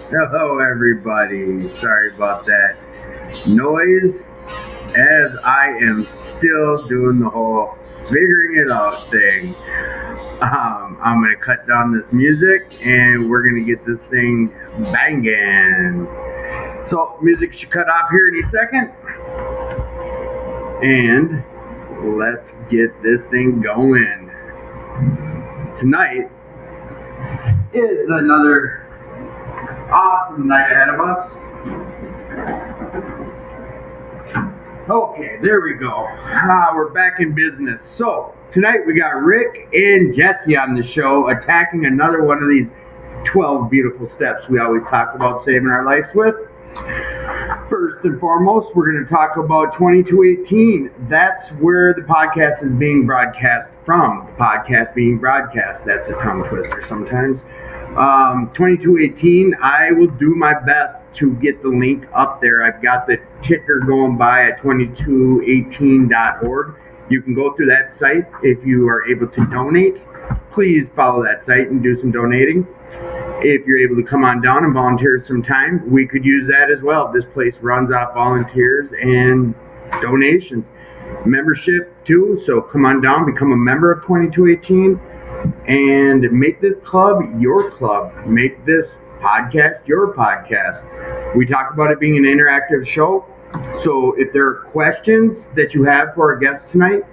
Hello everybody, sorry about that noise, as I am still doing the whole figuring it out thing. I'm going to cut down this music and we're going to get this thing banging. So music should cut off here any second, and let's get this thing going. Tonight is another awesome night ahead of us. Okay, there we go. We're back in business. So tonight we got Rick and Jesse on the show, attacking another one of these 12 beautiful steps we always talk about saving our lives with. First and foremost, we're going to talk about 2218. That's where the podcast is being broadcast from. The podcast being broadcast. That's a tongue twister sometimes. 2218, I will do my best to get the link up there. I've got the ticker going by at 2218.org. You can go through that site if you are able to donate. Please follow that site and do some donating. If you're able to come on down and volunteer some time, we could use that as well. This place runs off volunteers and donations. Membership too, so come on down, become a member of 2218. And make this club your club. Make this podcast your podcast. We talk about it being an interactive show. So if there are questions that you have for our guests tonight,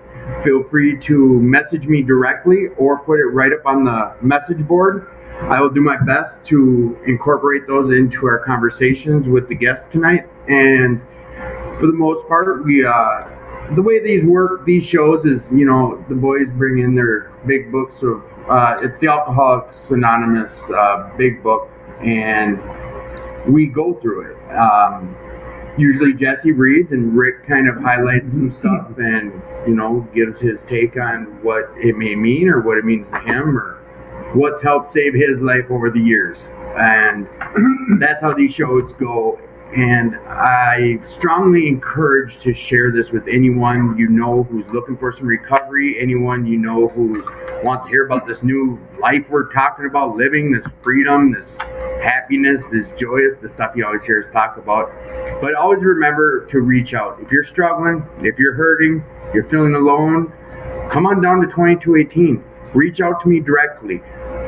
feel free to message me directly or put it right up on the message board. I will do my best to incorporate those into our conversations with the guests tonight. And for the most part, we the way these work, these shows is, the boys bring in their big books of, it's the Alcoholics Anonymous big book, and we go through it. Usually Jesse reads and Rick kind of highlights some stuff and, gives his take on what it may mean or what it means to him or what's helped save his life over the years. And that's how these shows go. And I strongly encourage to share this with anyone who's looking for some recovery, anyone who wants to hear about this new life we're talking about, living, this freedom, this happiness, this joyous, the stuff you always hear us talk about. But always remember to reach out. If you're struggling, if you're hurting, you're feeling alone, come on down to 2218. Reach out to me directly.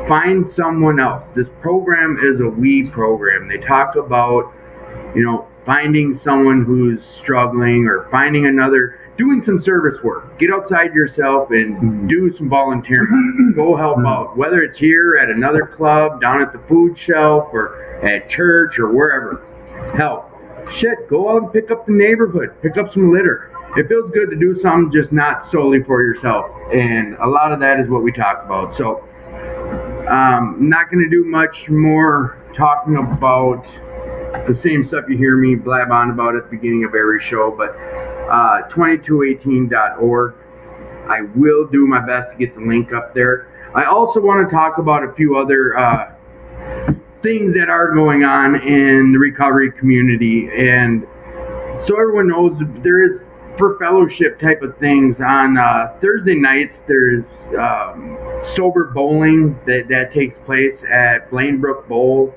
Find someone else. This program is a we program. They talk about finding someone who's struggling or doing some service work. Get outside yourself and do some volunteering. Go help out, whether it's here at another club, down at the food shelf, or at church, or wherever. Help. Go out and pick up the neighborhood. Pick up some litter. It feels good to do something just not solely for yourself. And a lot of that is what we talk about. So I'm not going to do much more talking about the same stuff you hear me blab on about at the beginning of every show, but 2218.org. I will do my best to get the link up there. I also want to talk about a few other things that are going on in the recovery community. And so everyone knows, there is, for fellowship type of things, on Thursday nights, there's sober bowling that takes place at Blainbrook Bowl.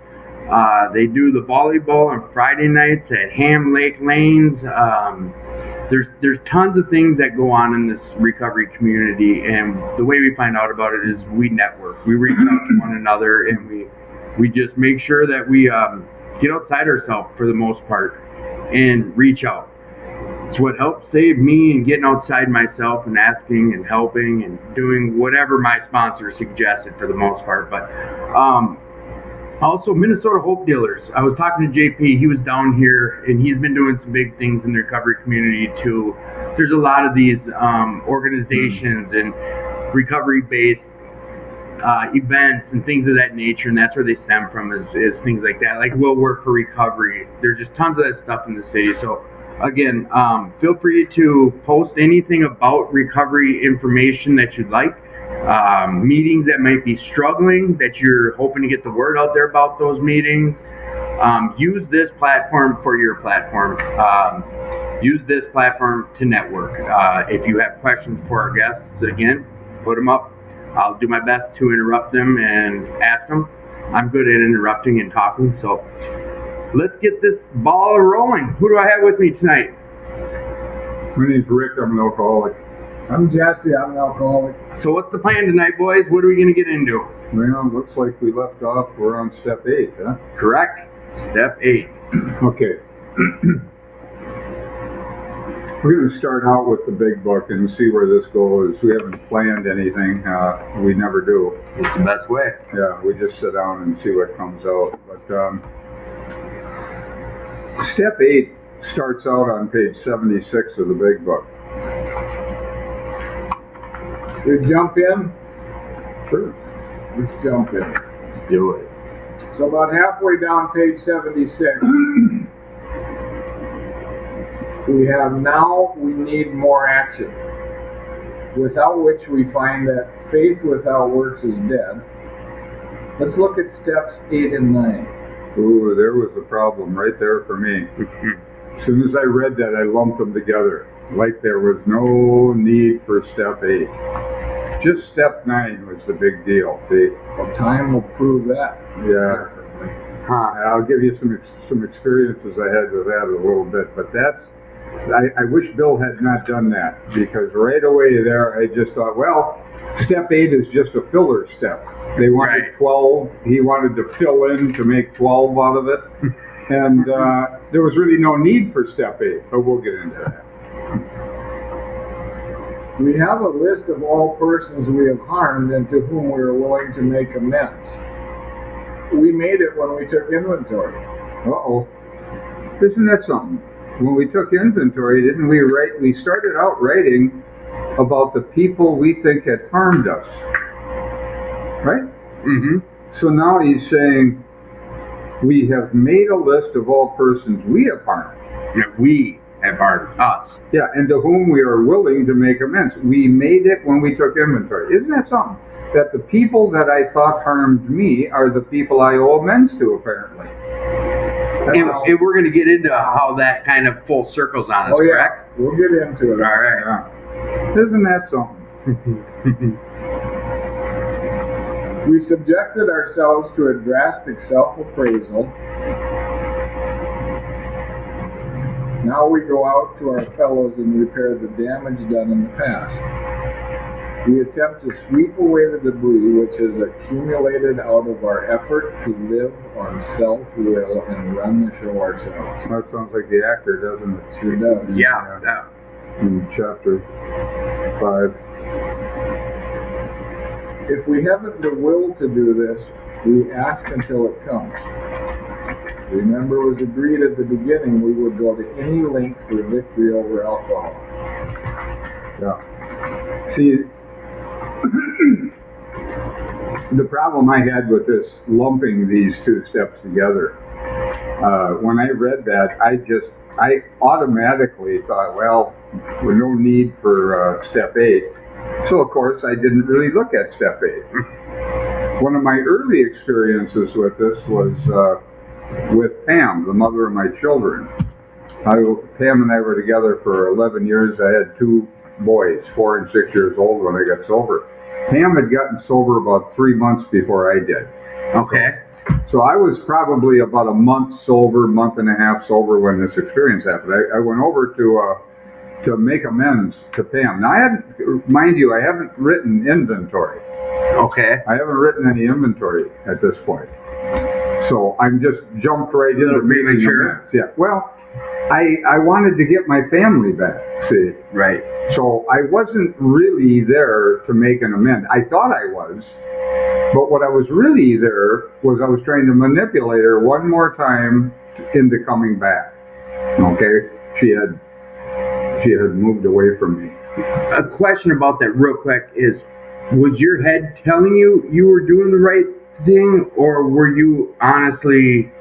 They do the volleyball on Friday nights at Ham Lake Lanes. There's tons of things that go on in this recovery community, and the way we find out about it is we network. We reach out to one another, and we just make sure that we get outside ourselves for the most part and reach out. It's what helped save me in getting outside myself and asking and helping and doing whatever my sponsor suggested for the most part. But also, Minnesota Hope Dealers. I was talking to JP. He was down here, and he's been doing some big things in the recovery community, too. There's a lot of these organizations and recovery-based events and things of that nature, and that's where they stem from is things like that. Like we'll work for recovery. There's just tons of that stuff in the city. So again, feel free to post anything about recovery information that you'd like. Meetings that might be struggling, that you're hoping to get the word out there about those meetings. Use this platform for your platform. Use this platform to network. If you have questions for our guests, again, put them up. I'll do my best to interrupt them and ask them. I'm good at interrupting and talking, so let's get this ball rolling. Who do I have with me tonight? My name's Rick. I'm an alcoholic. I'm Jesse. I'm an alcoholic. So what's the plan tonight, boys? What are we going to get into? Well, looks like we left off. We're on step 8, huh? Correct. Step 8. Okay. We're going to start out with the big book and see where this goes. We haven't planned anything. We never do. It's the best way. Yeah, we just sit down and see what comes out. But step 8 starts out on page 76 of the big book. We jump in? Sure. Let's jump in. Do it. So about halfway down page 76, we have now we need more action, without which we find that faith without works is dead. Let's look at steps 8 and 9. Ooh, there was a problem right there for me. As soon as I read that, I lumped them together. Like there was no need for step 8. Just step 9 was the big deal, see? Well, time will prove that. Yeah. I'll give you some experiences I had with that a little bit, but I wish Bill had not done that, because right away there I just thought, well, step 8 is just a filler step. They wanted 12. He wanted to fill in to make 12 out of it. And there was really no need for step 8, but we'll get into that. We have a list of all persons we have harmed and to whom we are willing to make amends. We made it when we took inventory. Uh-oh. Isn't that something? When we took inventory, didn't we write? We started out writing about the people we think had harmed us. Right? Mm-hmm. So now he's saying, we have made a list of all persons we have harmed. Yeah, we have harmed us. Yeah, and to whom we are willing to make amends. We made it when we took inventory. Isn't that something? That the people that I thought harmed me are the people I owe amends to, apparently. And we're going to get into how that kind of full circles on us, correct? We'll get into it. All right. Yeah. Isn't that something? We subjected ourselves to a drastic self-appraisal. Now we go out to our fellows and repair the damage done in the past. We attempt to sweep away the debris which has accumulated out of our effort to live on self-will and run the show ourselves. That sounds like the actor, doesn't it? Sure does. Yeah. In chapter 5. If we haven't the will to do this, we ask until it comes. Remember, it was agreed at the beginning we would go to any length for victory over alcohol. Yeah. See, the problem I had with this lumping these two steps together, when I read that, I automatically thought, well, there's no need for step 8. So, of course, I didn't really look at step 8. One of my early experiences with this was with Pam, the mother of my children. Pam and I were together for 11 years. I had 2 boys, 4 and 6 years old when I got sober. Pam had gotten sober about 3 months before I did. Okay. So I was probably about a month sober, month and a half sober when this experience happened. I went over to make amends to Pam. Now, mind you, I haven't written inventory. Okay. I haven't written any inventory at this point. So I'm just jumped right into making amends. Yeah. Well, I wanted to get my family back, see. Right. So I wasn't really there to make an amend. I thought I was, but what I was really there was I was trying to manipulate her one more time into coming back. Okay? She had moved away from me. A question about that real quick is, Was your head telling you were doing the right thing, or were you honestly,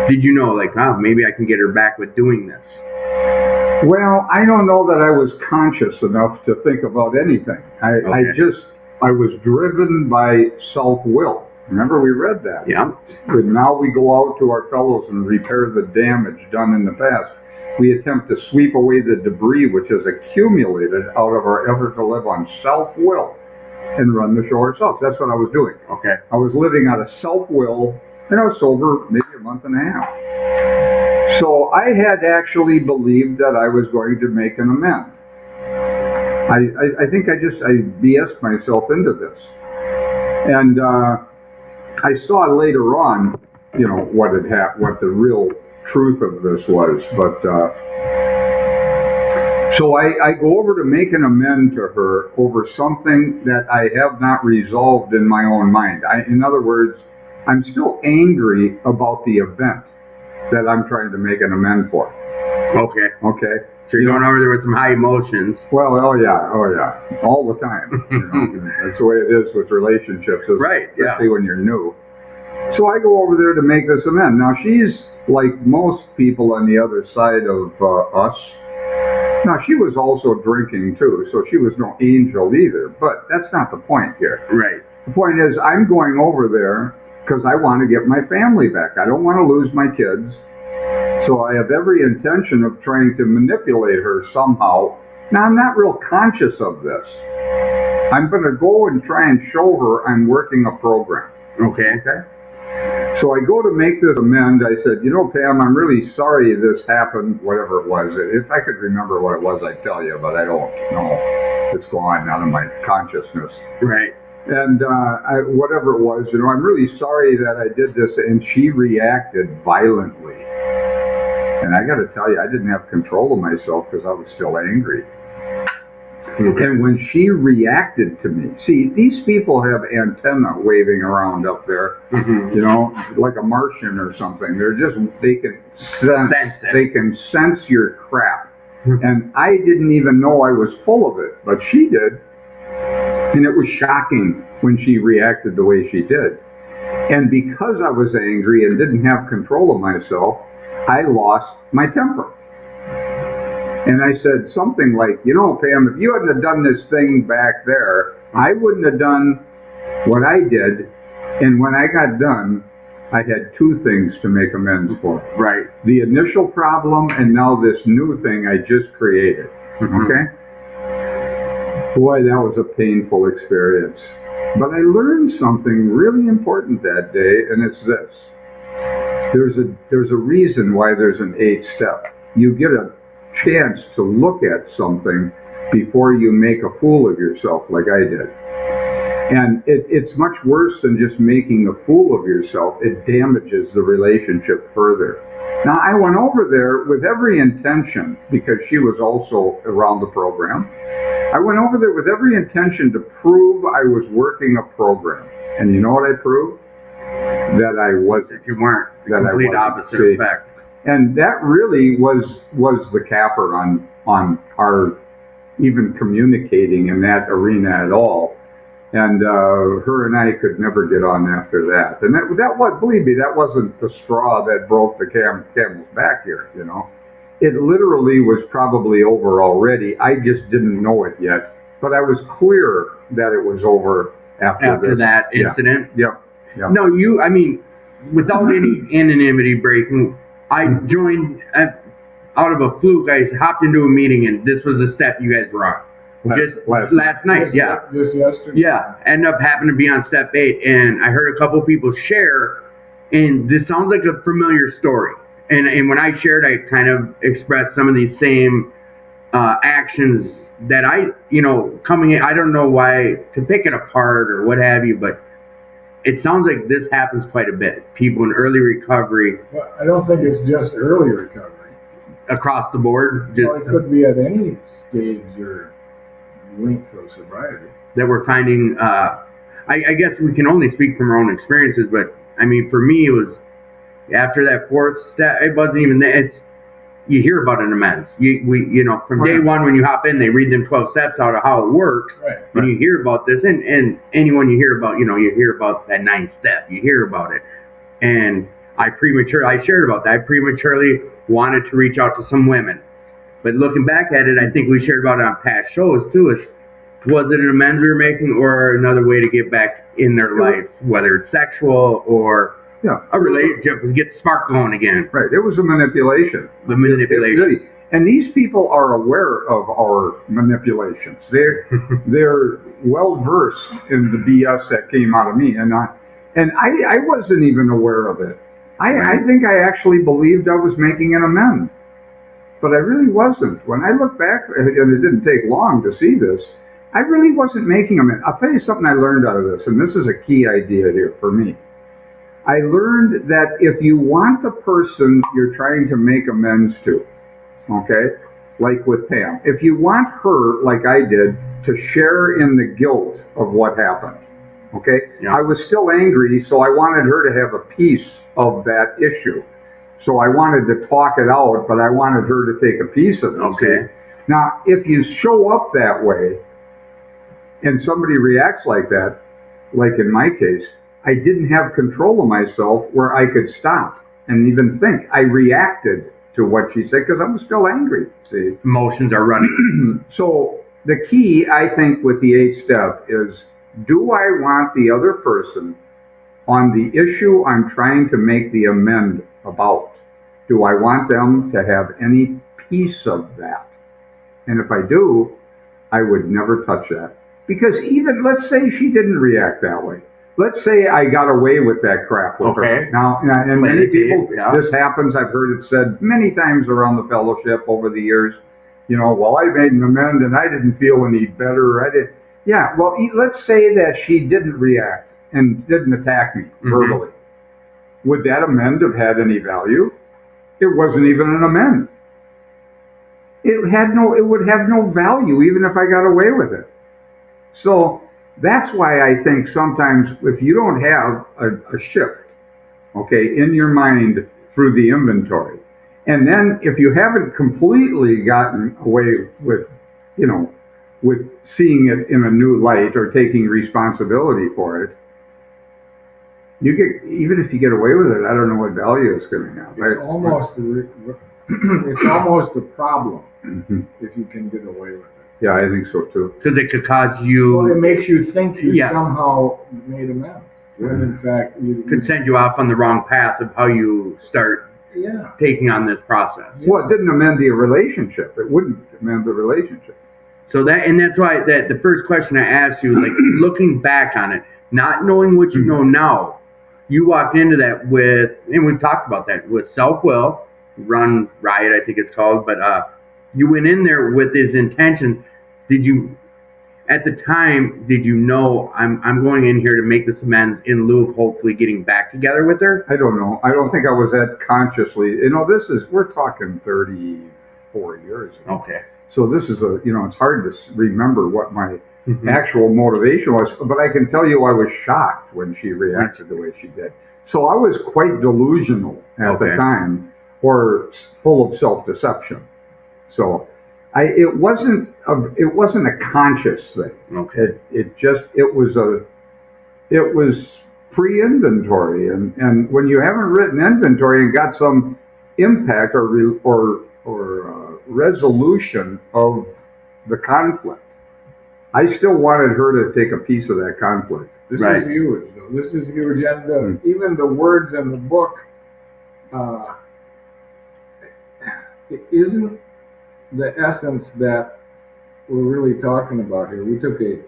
did you know, like, oh, maybe I can get her back with doing this? Well, I don't know that I was conscious enough to think about anything. I was driven by self-will. Remember, we read that. Yeah. And now we go out to our fellows and repair the damage done in the past. We attempt to sweep away the debris which has accumulated out of our effort to live on self-will and run the show ourselves. That's what I was doing. Okay. I was living out of self-will, and I was sober maybe a month and a half. So I had actually believed that I was going to make an amend. I think I BS'd myself into this. And I saw later on, what had happened, what the real truth of this was. But so I go over to make an amend to her over something that I have not resolved in my own mind. In other words, I'm still angry about the event that I'm trying to make an amend for. Okay. So you're going over there with some high emotions. Well, oh yeah, all the time. That's the way it is with relationships, especially when you're new. So I go over there to make this amend. Now she's like most people on the other side of us. Now she was also drinking too, so she was no angel either. But that's not the point here. Right. The point is, I'm going over there because I want to get my family back. I don't want to lose my kids. So I have every intention of trying to manipulate her somehow. Now, I'm not real conscious of this. I'm going to go and try and show her I'm working a program. Okay. So I go to make this amend. I said, Pam, I'm really sorry this happened, whatever it was. If I could remember what it was, I'd tell you, but I don't know. It's gone out of my consciousness. Right. And whatever it was, I'm really sorry that I did this. And she reacted violently. And I got to tell you, I didn't have control of myself because I was still angry. Okay. And when she reacted to me, see, these people have antenna waving around up there, like a Martian or something. They can sense your crap. And I didn't even know I was full of it, but she did. And it was shocking when she reacted the way she did. And because I was angry and didn't have control of myself, I lost my temper. And I said something like, Pam, if you hadn't have done this thing back there, I wouldn't have done what I did. And when I got done, I had two things to make amends for. Right. The initial problem and now this new thing I just created. Okay? Boy, that was a painful experience. But I learned something really important that day, and it's this. There's a reason why there's an 8-step. You get a chance to look at something before you make a fool of yourself like I did. And it's much worse than just making a fool of yourself. It damages the relationship further. Now, I went over there with every intention, because she was also around the program. I went over there with every intention to prove I was working a program. And you know what I proved? That I wasn't. You weren't. The complete opposite effect. And that really was the capper on our even communicating in that arena at all. And her and I could never get on after that. And that was, believe me, that wasn't the straw that broke the camel's back here, It literally was probably over already. I just didn't know it yet. But I was clear that it was over after that incident? Yep. No, without any anonymity breaking, I joined, out of a fluke, I hopped into a meeting, and this was the step you guys were on. Last night, Just yesterday? Yeah, ended up happening to be on step 8, and I heard a couple people share, and this sounds like a familiar story. And when I shared, I kind of expressed some of these same actions that coming in, I don't know why to pick it apart or what have you, but it sounds like this happens quite a bit. People in early recovery. Well, I don't think it's just early recovery. Across the board? Well, it could be at any stage or length of sobriety. That we're finding, I guess we can only speak from our own experiences, but for me, it was after that 4th step, it wasn't even that. you hear about an amends. From day one when you hop in, they read them 12 steps out of how it works, and you hear about this, and anyone you hear about, you hear about that 9th step, you hear about it, and I shared about that. I prematurely wanted to reach out to some women, but looking back at it, I think we shared about it on past shows too. Was it an amends we were making, or another way to get back in their lives, whether it's sexual or a relationship, to get the spark going again? Right. It was a manipulation. The manipulation. And these people are aware of our manipulations. They're well versed in the BS that came out of me, and I wasn't even aware of it. I think I actually believed I was making an amend, but I really wasn't. When I look back, and it didn't take long to see this, I really wasn't making an amend. I'll tell you something I learned out of this, and this is a key idea here for me. I learned that if you want the person you're trying to make amends to, okay, like with Pam, if you want her, like I did, to share in the guilt of what happened, okay, I was still angry, so I wanted her to have a piece of that issue. So I wanted to talk it out, but I wanted her to take a piece of it. Okay. Now, if you show up that way and somebody reacts like that, like in my case, I didn't have control of myself where I could stop and even think. I reacted to what she said because I was still angry. See, emotions are running. So the key, I think, with the 8th step is: do I want the other person on the issue I'm trying to make the amend about? Do I want them to have any piece of that? And if I do, I would never touch that. Because even, let's say she didn't react that way. Let's say I got away with that crap with her. Now, and many people, this happens, I've heard it said many times around the fellowship over the years, well, I made an amend and I didn't feel any better. Yeah, well, let's say that she didn't react and didn't attack me verbally. Would that amend have had any value? It wasn't even an amend. It would have no value even if I got away with it. So that's why I think sometimes if you don't have a shift, okay, in your mind through the inventory, and then if you haven't completely gotten away with, with seeing it in a new light or taking responsibility for it, even if you get away with it, I don't know what value it's going to have. It's almost a problem if you can get away with it. Yeah, I think so too. Because it could cause you. Well, it makes you think you somehow made amends. When in fact, you could send you off on the wrong path of how you start taking on this process. Well, it didn't amend the relationship. It wouldn't amend the relationship. So that's why the first question I asked you, like looking back on it, not knowing what you know now, you walked into that with, and we've talked about that, with self-will, run riot, I think it's called, but you went in there with his intentions. Did you, at the time, know I'm going in here to make this amends in lieu of hopefully getting back together with her? I don't know. I don't think I was that consciously. We're talking 34 years ago. Okay. So this is it's hard to remember what my actual motivation was, but I can tell you I was shocked when she reacted the way she did. So I was quite delusional at the time, or full of self-deception. So it wasn't a conscious thing. Okay. It was pre-inventory, and when you haven't written inventory and got some impact or resolution of the conflict, I still wanted her to take a piece of that conflict. This is huge, though. This is huge, and even the words in the book, it isn't the essence that we're really talking about here. We took a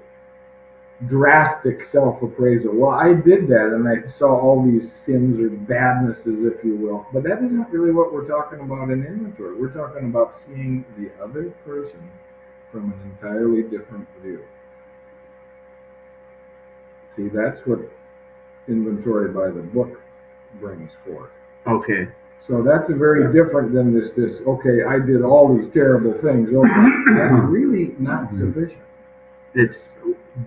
drastic self-appraisal. Well, I did that, and I saw all these sins or badnesses, if you will. But that isn't really what we're talking about in inventory. We're talking about seeing the other person from an entirely different view. See, that's what inventory by the book brings forth. Okay. So that's a very different than this, okay, I did all these terrible things. That's really not sufficient. It's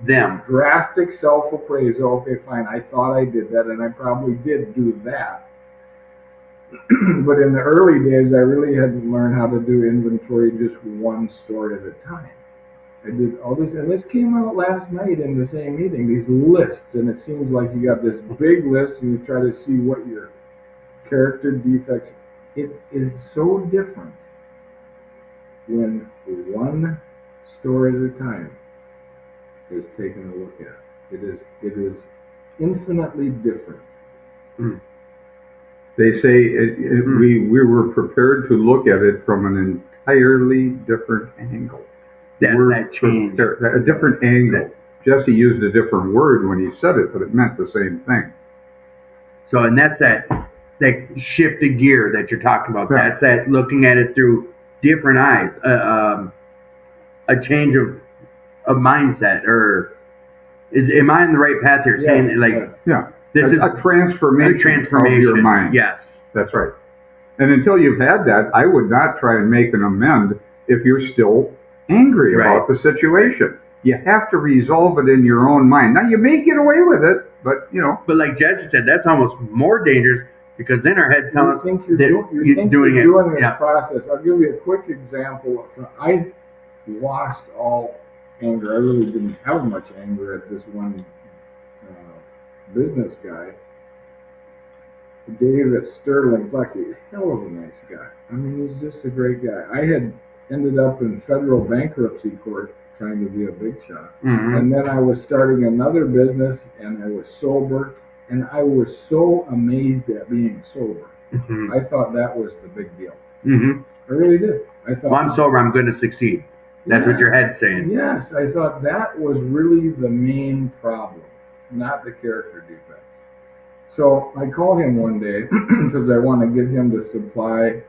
them. Drastic self-appraisal. Okay, fine, I thought I did that, and I probably did do that. But in the early days, I really hadn't learned how to do inventory just one store at a time. I did all this, and this came out last night in the same meeting, these lists, and it seems like you got this big list and you try to see what your character defects. It is so different when one store at a time is taken a look at. It is infinitely different. They say we were prepared to look at it from an entirely different angle. That change. A different angle. Jesse used a different word when he said it, but it meant the same thing. So, and that's that shift of gear that you're talking about. Yeah. That's that looking at it through different eyes. A change of mindset, or am I on the right path here? Saying Yes, like, yes. Yeah. this is a transformation of your mind. Yes. That's right. And until you've had that, I would not try and make an amend if you're still angry about the situation. You have to resolve it in your own mind. Now, you may get away with it, but, But like Jesse said, that's almost more dangerous because then our heads tell You us think you're that doing this Yeah. process. I'll give you a quick example. I lost all anger. I really didn't have much anger at this one business guy. Dave at Sterling Plexi, hell of a nice guy. I mean, he's just a great guy. I had ended up in federal bankruptcy court trying to be a big shot. Mm-hmm. And then I was starting another business and I was sober. And I was so amazed at being sober. Mm-hmm. I thought that was the big deal. Mm-hmm. I really did. I thought, well, I'm sober, I'm going to succeed. That's what your head's saying. Yes, I thought that was really the main problem, not the character defects. So I called him one day because I want to get him to supply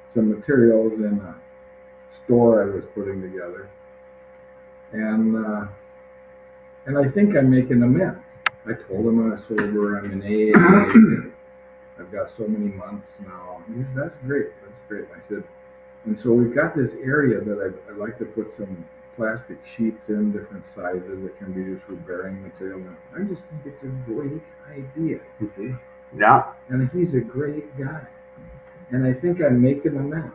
some materials in a store I was putting together. And I think I'm making amends. I told him I was sober, I'm in AA, I've got so many months now. He said, that's great. I said, and so we've got this area that I'd like to put some plastic sheets in, different sizes that can be used for bearing material. I just think it's a great idea, you see? Yeah. And he's a great guy. And I think I'm making amends.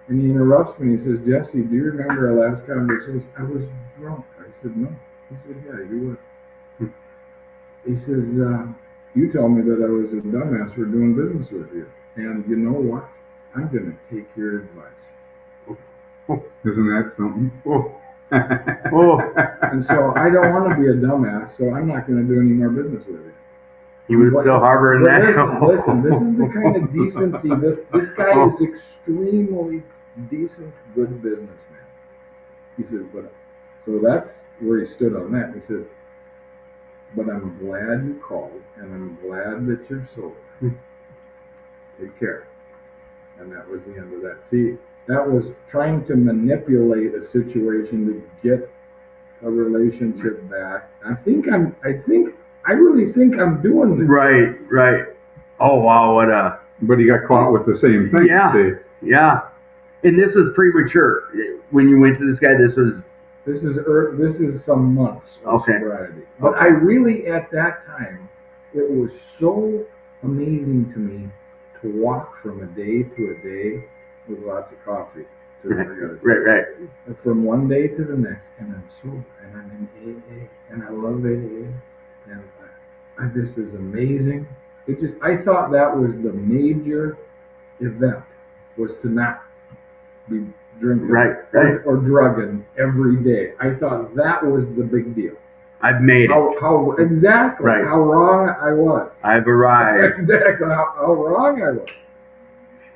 And he interrupts me and he says, Jesse, do you remember our last conversation? I was drunk. I said, no. He said, yeah, you were. He says, you told me that I was a dumbass for doing business with you. And you know what? I'm going to take your advice. Isn't that something? And so I don't want to be a dumbass, so I'm not going to do any more business with you. He was still harboring that. Listen, this is the kind of decency. This guy is extremely decent, good businessman. He says, but so that's where he stood on that. He says, but I'm glad you called, and I'm glad that you're sober. Take care. And that was the end of that. See, that was trying to manipulate a situation to get a relationship back. I really think I'm doing this. Right. Oh, wow, But he got caught with the same thing. Yeah. See? Yeah. And this was premature. When you went to this guy, this is some months of sobriety. But I really, at that time, it was so amazing to me to walk from a day to a day with lots of coffee. Right. And from one day to the next, and I'm sober, and I'm in AA, and I love AA, and this is amazing. I thought that was the major event, was to not be drinking or drugging every day. I thought that was the big deal. I've made it. Exactly. Right. How wrong I was. I've arrived. Exactly. How wrong I was.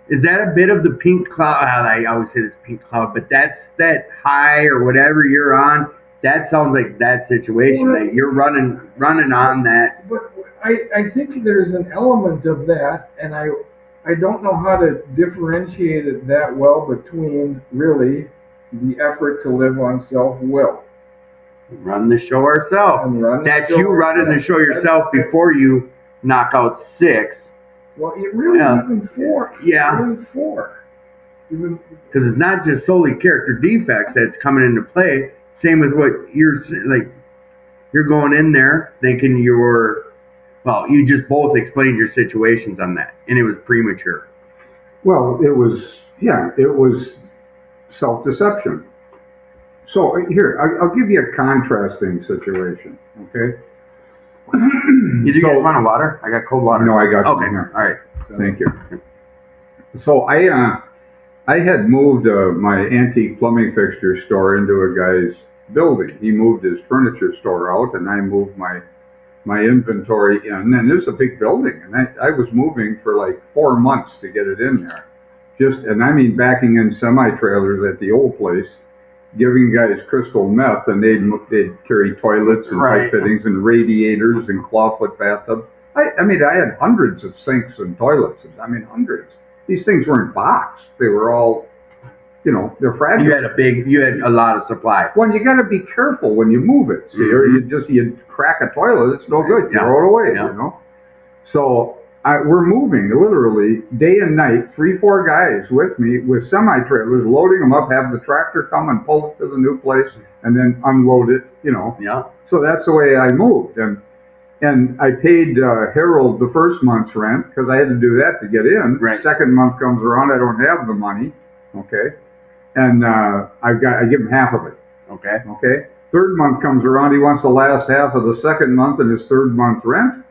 Is that a bit of the pink cloud? I always say this pink cloud, but that's that high or whatever you're on. That sounds like that situation that you're running on that. But I think there's an element of that, and I don't know how to differentiate it that well between really the effort to live on self-will. Run the show ourselves. Running the show yourself before you knock out 6. Well, it really even 4. Yeah. Really 4. Because it's not just solely character defects that's coming into play. Same with what you're like. You're going in there thinking you're Well, you just both explained your situations on that, and it was premature. Well, it was self-deception. So here, I'll give you a contrasting situation, okay? Did you guys want a water? I got cold water. No, I got some Okay, here. all right. Thank you. So I had moved my antique plumbing fixture store into a guy's building. He moved his furniture store out, and I moved my inventory in. And it's a big building, and I was moving for like 4 months to get it in there. And I mean backing in semi-trailers at the old place, giving guys crystal meth, and they'd carry toilets and pipe fittings and radiators and clawfoot bathtubs. I mean, I had hundreds of sinks and toilets. I mean, hundreds. These things weren't boxed. They were all, they're fragile. You had a lot of supply. Well, you got to be careful when you move it, see, or you crack a toilet, it's no good. You throw it away, So we're moving literally day and night, 3-4 guys with me with semi-trailers, loading them up, have the tractor come and pull it to the new place, and then unload it, Yeah. So that's the way I moved. And I paid Harold the first month's rent because I had to do that to get in. Right. Second month comes around, I don't have the money, okay? And I give him half of it. Okay. Okay. Third month comes around, he wants the last half of the second month and his third month rent.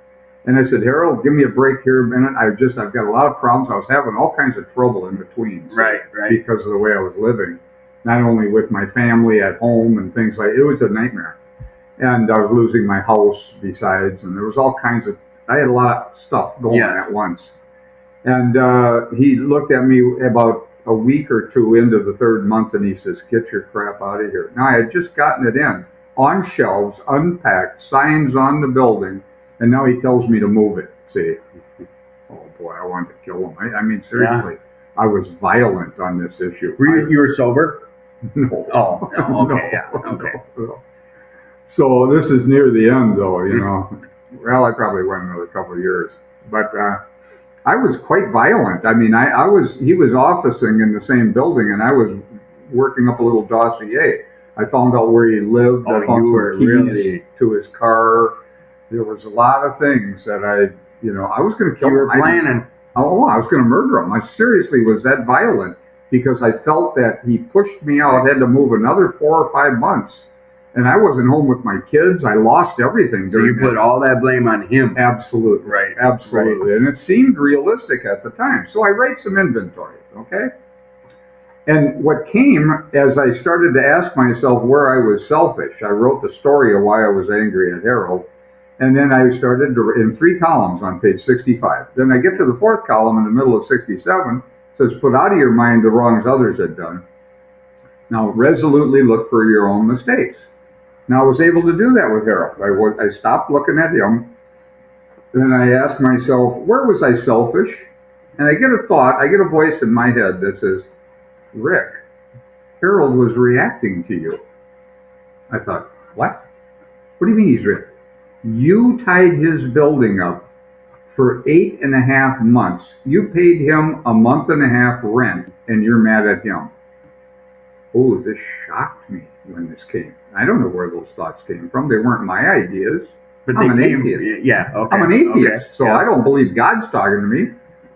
And I said, Harold, give me a break here a minute. I've got a lot of problems. I was having all kinds of trouble in between. Right. Because of the way I was living. Not only with my family at home and things like it was a nightmare. And I was losing my house besides, and there was all kinds of, I had a lot of stuff going at once. And he looked at me about a week or two into the third month, and he says, get your crap out of here. Now, I had just gotten it in, on shelves, unpacked, signs on the building, and now he tells me to move it. See? Oh, boy, I wanted to kill him. I mean, seriously, I was violent on this issue. You were sober? No. Oh, no. Okay, No. So this is near the end, though, Well, I probably went another couple of years. But I was quite violent. I mean, he was officing in the same building, and I was working up a little dossier. I found out where he lived. I found some keys to his car. There was a lot of things that I was going to kill him. You were planning. I was going to murder him. I seriously was that violent because I felt that he pushed me out, had to move another 4 or 5 months. And I wasn't home with my kids. I lost everything. So you put all that blame on him. Absolutely. Right. Absolutely. Right. And it seemed realistic at the time. So I write some inventory, okay? And what came as I started to ask myself where I was selfish, I wrote the story of why I was angry at Harold. And then I started in 3 columns on page 65. Then I get to the 4th column in the middle of 67. It says, put out of your mind the wrongs others had done. Now resolutely look for your own mistakes. Now, I was able to do that with Harold. I stopped looking at him. Then I asked myself, where was I selfish? And I get a voice in my head that says, Rick, Harold was reacting to you. I thought, what? What do you mean he's reacting? You tied his building up for 8.5 months. You paid him a month and a half rent, and you're mad at him. Oh, this shocked me when this came. I don't know where those thoughts came from. They weren't my ideas. But I'm an atheist. Yeah, okay. I'm an atheist, so yeah. I don't believe God's talking to me.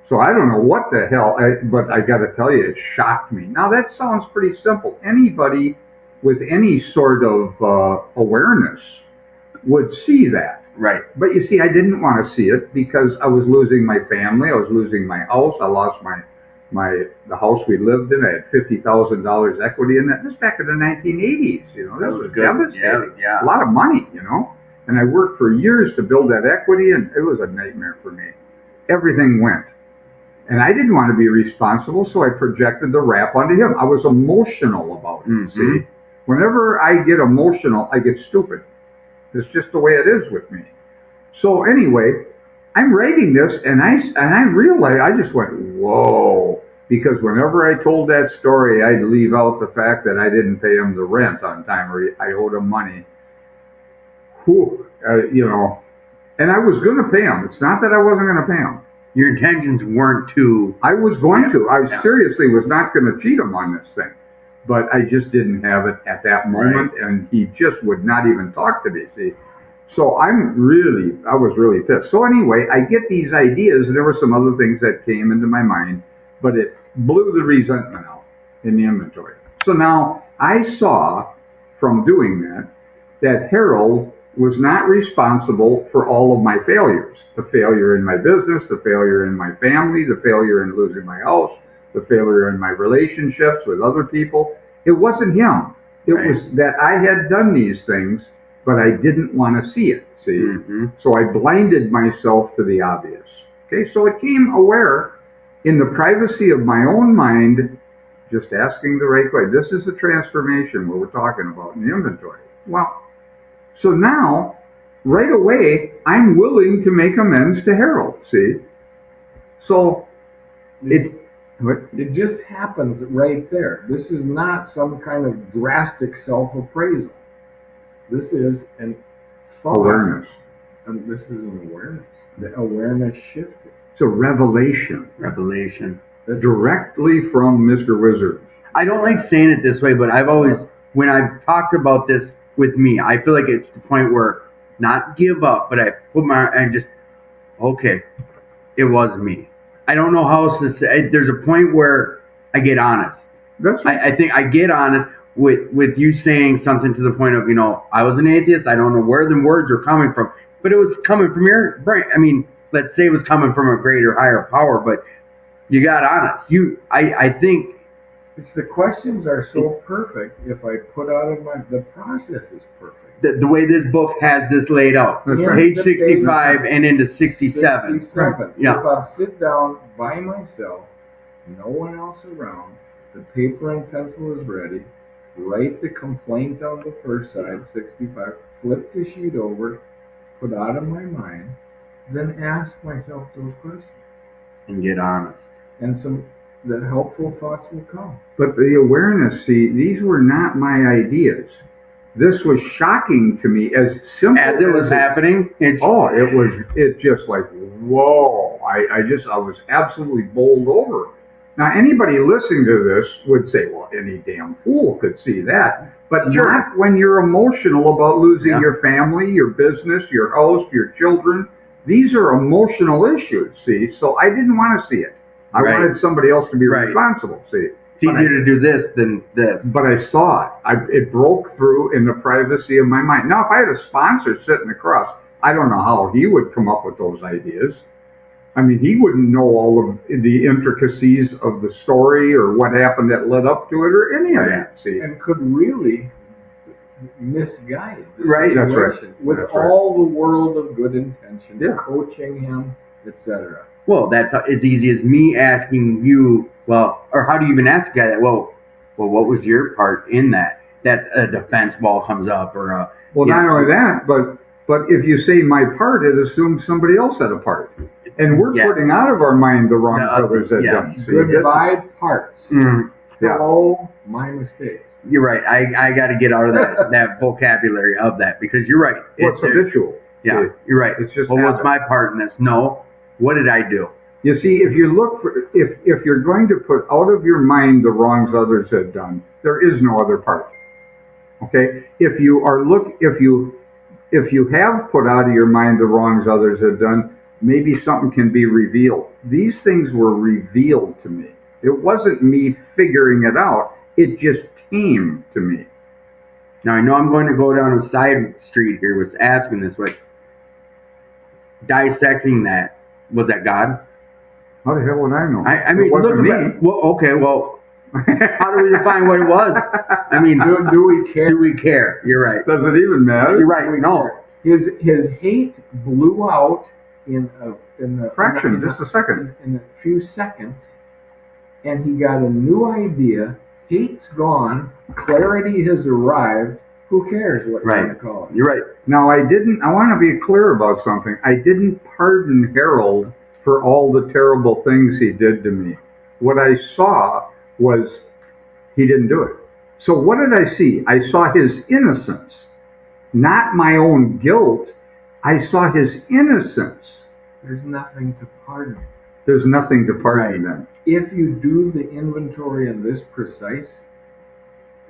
So I don't know what the hell, but I got to tell you, it shocked me. Now, that sounds pretty simple. Anybody with any sort of awareness would see that. Right. But you see, I didn't want to see it because I was losing my family. I was losing my house. I lost the house we lived in. I had $50,000 equity in that. This back in the 1980s, That was good. devastating. Yeah. A lot of money, And I worked for years to build that equity, and it was a nightmare for me. Everything went. And I didn't want to be responsible, so I projected the rap onto him. I was emotional about it, Mm-hmm. see? Whenever I get emotional, I get stupid. It's just the way it is with me. So anyway, I'm writing this, and I realized, I just went, whoa. Because whenever I told that story, I'd leave out the fact that I didn't pay him the rent on time, or I owed him money. And I was going to pay him. It's not that I wasn't going to pay him. Your intentions weren't to. I was going to. I seriously was not going to cheat him on this thing. But I just didn't have it at that moment, and he just would not even talk to me. See, So I was really pissed. So anyway, I get these ideas, and there were some other things that came into my mind, but it blew the resentment out in the inventory. So now I saw from doing that Harold was not responsible for all of my failures. The failure in my business, the failure in my family, the failure in losing my house, the failure in my relationships with other people. It wasn't him. It was that I had done these things, but I didn't want to see it. See? Mm-hmm. So I blinded myself to the obvious. Okay, so it came aware in the privacy of my own mind, just asking the right question. This is the transformation what we're talking about in the inventory. Well, so now, right away, I'm willing to make amends to Harold. See? So it just happens right there. This is not some kind of drastic self-appraisal. This is an thought. Awareness. And this is an awareness. The awareness shifted. It's a revelation. Revelation. That's Directly from Mr. Wizard. I don't like saying it this way, but I've always, when I've talked about this with me, I feel like it's the point where not give up, but I put okay, it was me. I don't know how else to say. There's a point where I get honest. That's right. I think I get honest with you saying something to the point of, I was an atheist. I don't know where the words are coming from, but it was coming from your brain. I mean, let's say it was coming from a greater, higher power, but you got honest. I think it's the questions are so perfect. If I put out of the process is perfect. the way this book has this laid out, That's page 65 and into 67. 67. Yeah. If I sit down by myself, no one else around, the paper and pencil is ready, write the complaint on the first side, 65, flip the sheet over, put out of my mind, then ask myself those questions. And get honest. And the helpful thoughts will come. But the awareness, see, these were not my ideas. This was shocking to me as simple as it was happening. It just like, whoa. I was absolutely bowled over. Now, anybody listening to this would say, well, any damn fool could see that. But not when you're emotional about losing your family, your business, your house, your children. These are emotional issues, see? So I didn't want to see it. I wanted somebody else to be responsible, see? It's easier to do this than this. But I saw it. It broke through in the privacy of my mind. Now, if I had a sponsor sitting across, I don't know how he would come up with those ideas. I mean, he wouldn't know all of the intricacies of the story or what happened that led up to it or any of that, see? And could really misguide the situation That's right. With That's all the world of good intentions, coaching him, etc. Well, that's as easy as me asking you, or how do you even ask a guy that, well, what was your part in that? That a defense ball comes up or a... Well, not only that, but if you say my part, it assumes somebody else had a part. And we're putting out of our mind the wrong others had done. Goodbye parts. Mm, Hello, my mistakes. You're right. I got to get out of that vocabulary of that because you're right. It's habitual. Yeah, you're right. It's just what's my part in this? No. What did I do? You see, if you look for, if you're going to put out of your mind the wrongs others had done, there is no other part. Okay? If you have put out of your mind the wrongs others had done, maybe something can be revealed. These things were revealed to me. It wasn't me figuring it out. It just came to me. Now, I know I'm going to go down a side street here with asking this, but dissecting that, was that God? How the hell would I know? I mean, look at me. Well, okay, well, how do we define what it was? I mean, do we care? Do we care? You're right. Does it even matter? You're right. No. His hate blew out in a fraction, just a second. In a few seconds, and he got a new idea. Hate's gone. Clarity has arrived. Who cares what you're going to call it? You're right. Now, I want to be clear about something. I didn't pardon Harold for all the terrible things he did to me. What I saw was he didn't do it. So what did I see? I saw his innocence, not my own guilt. I saw his innocence. There's nothing to pardon. There's nothing to pardon then. If you do the inventory in this precise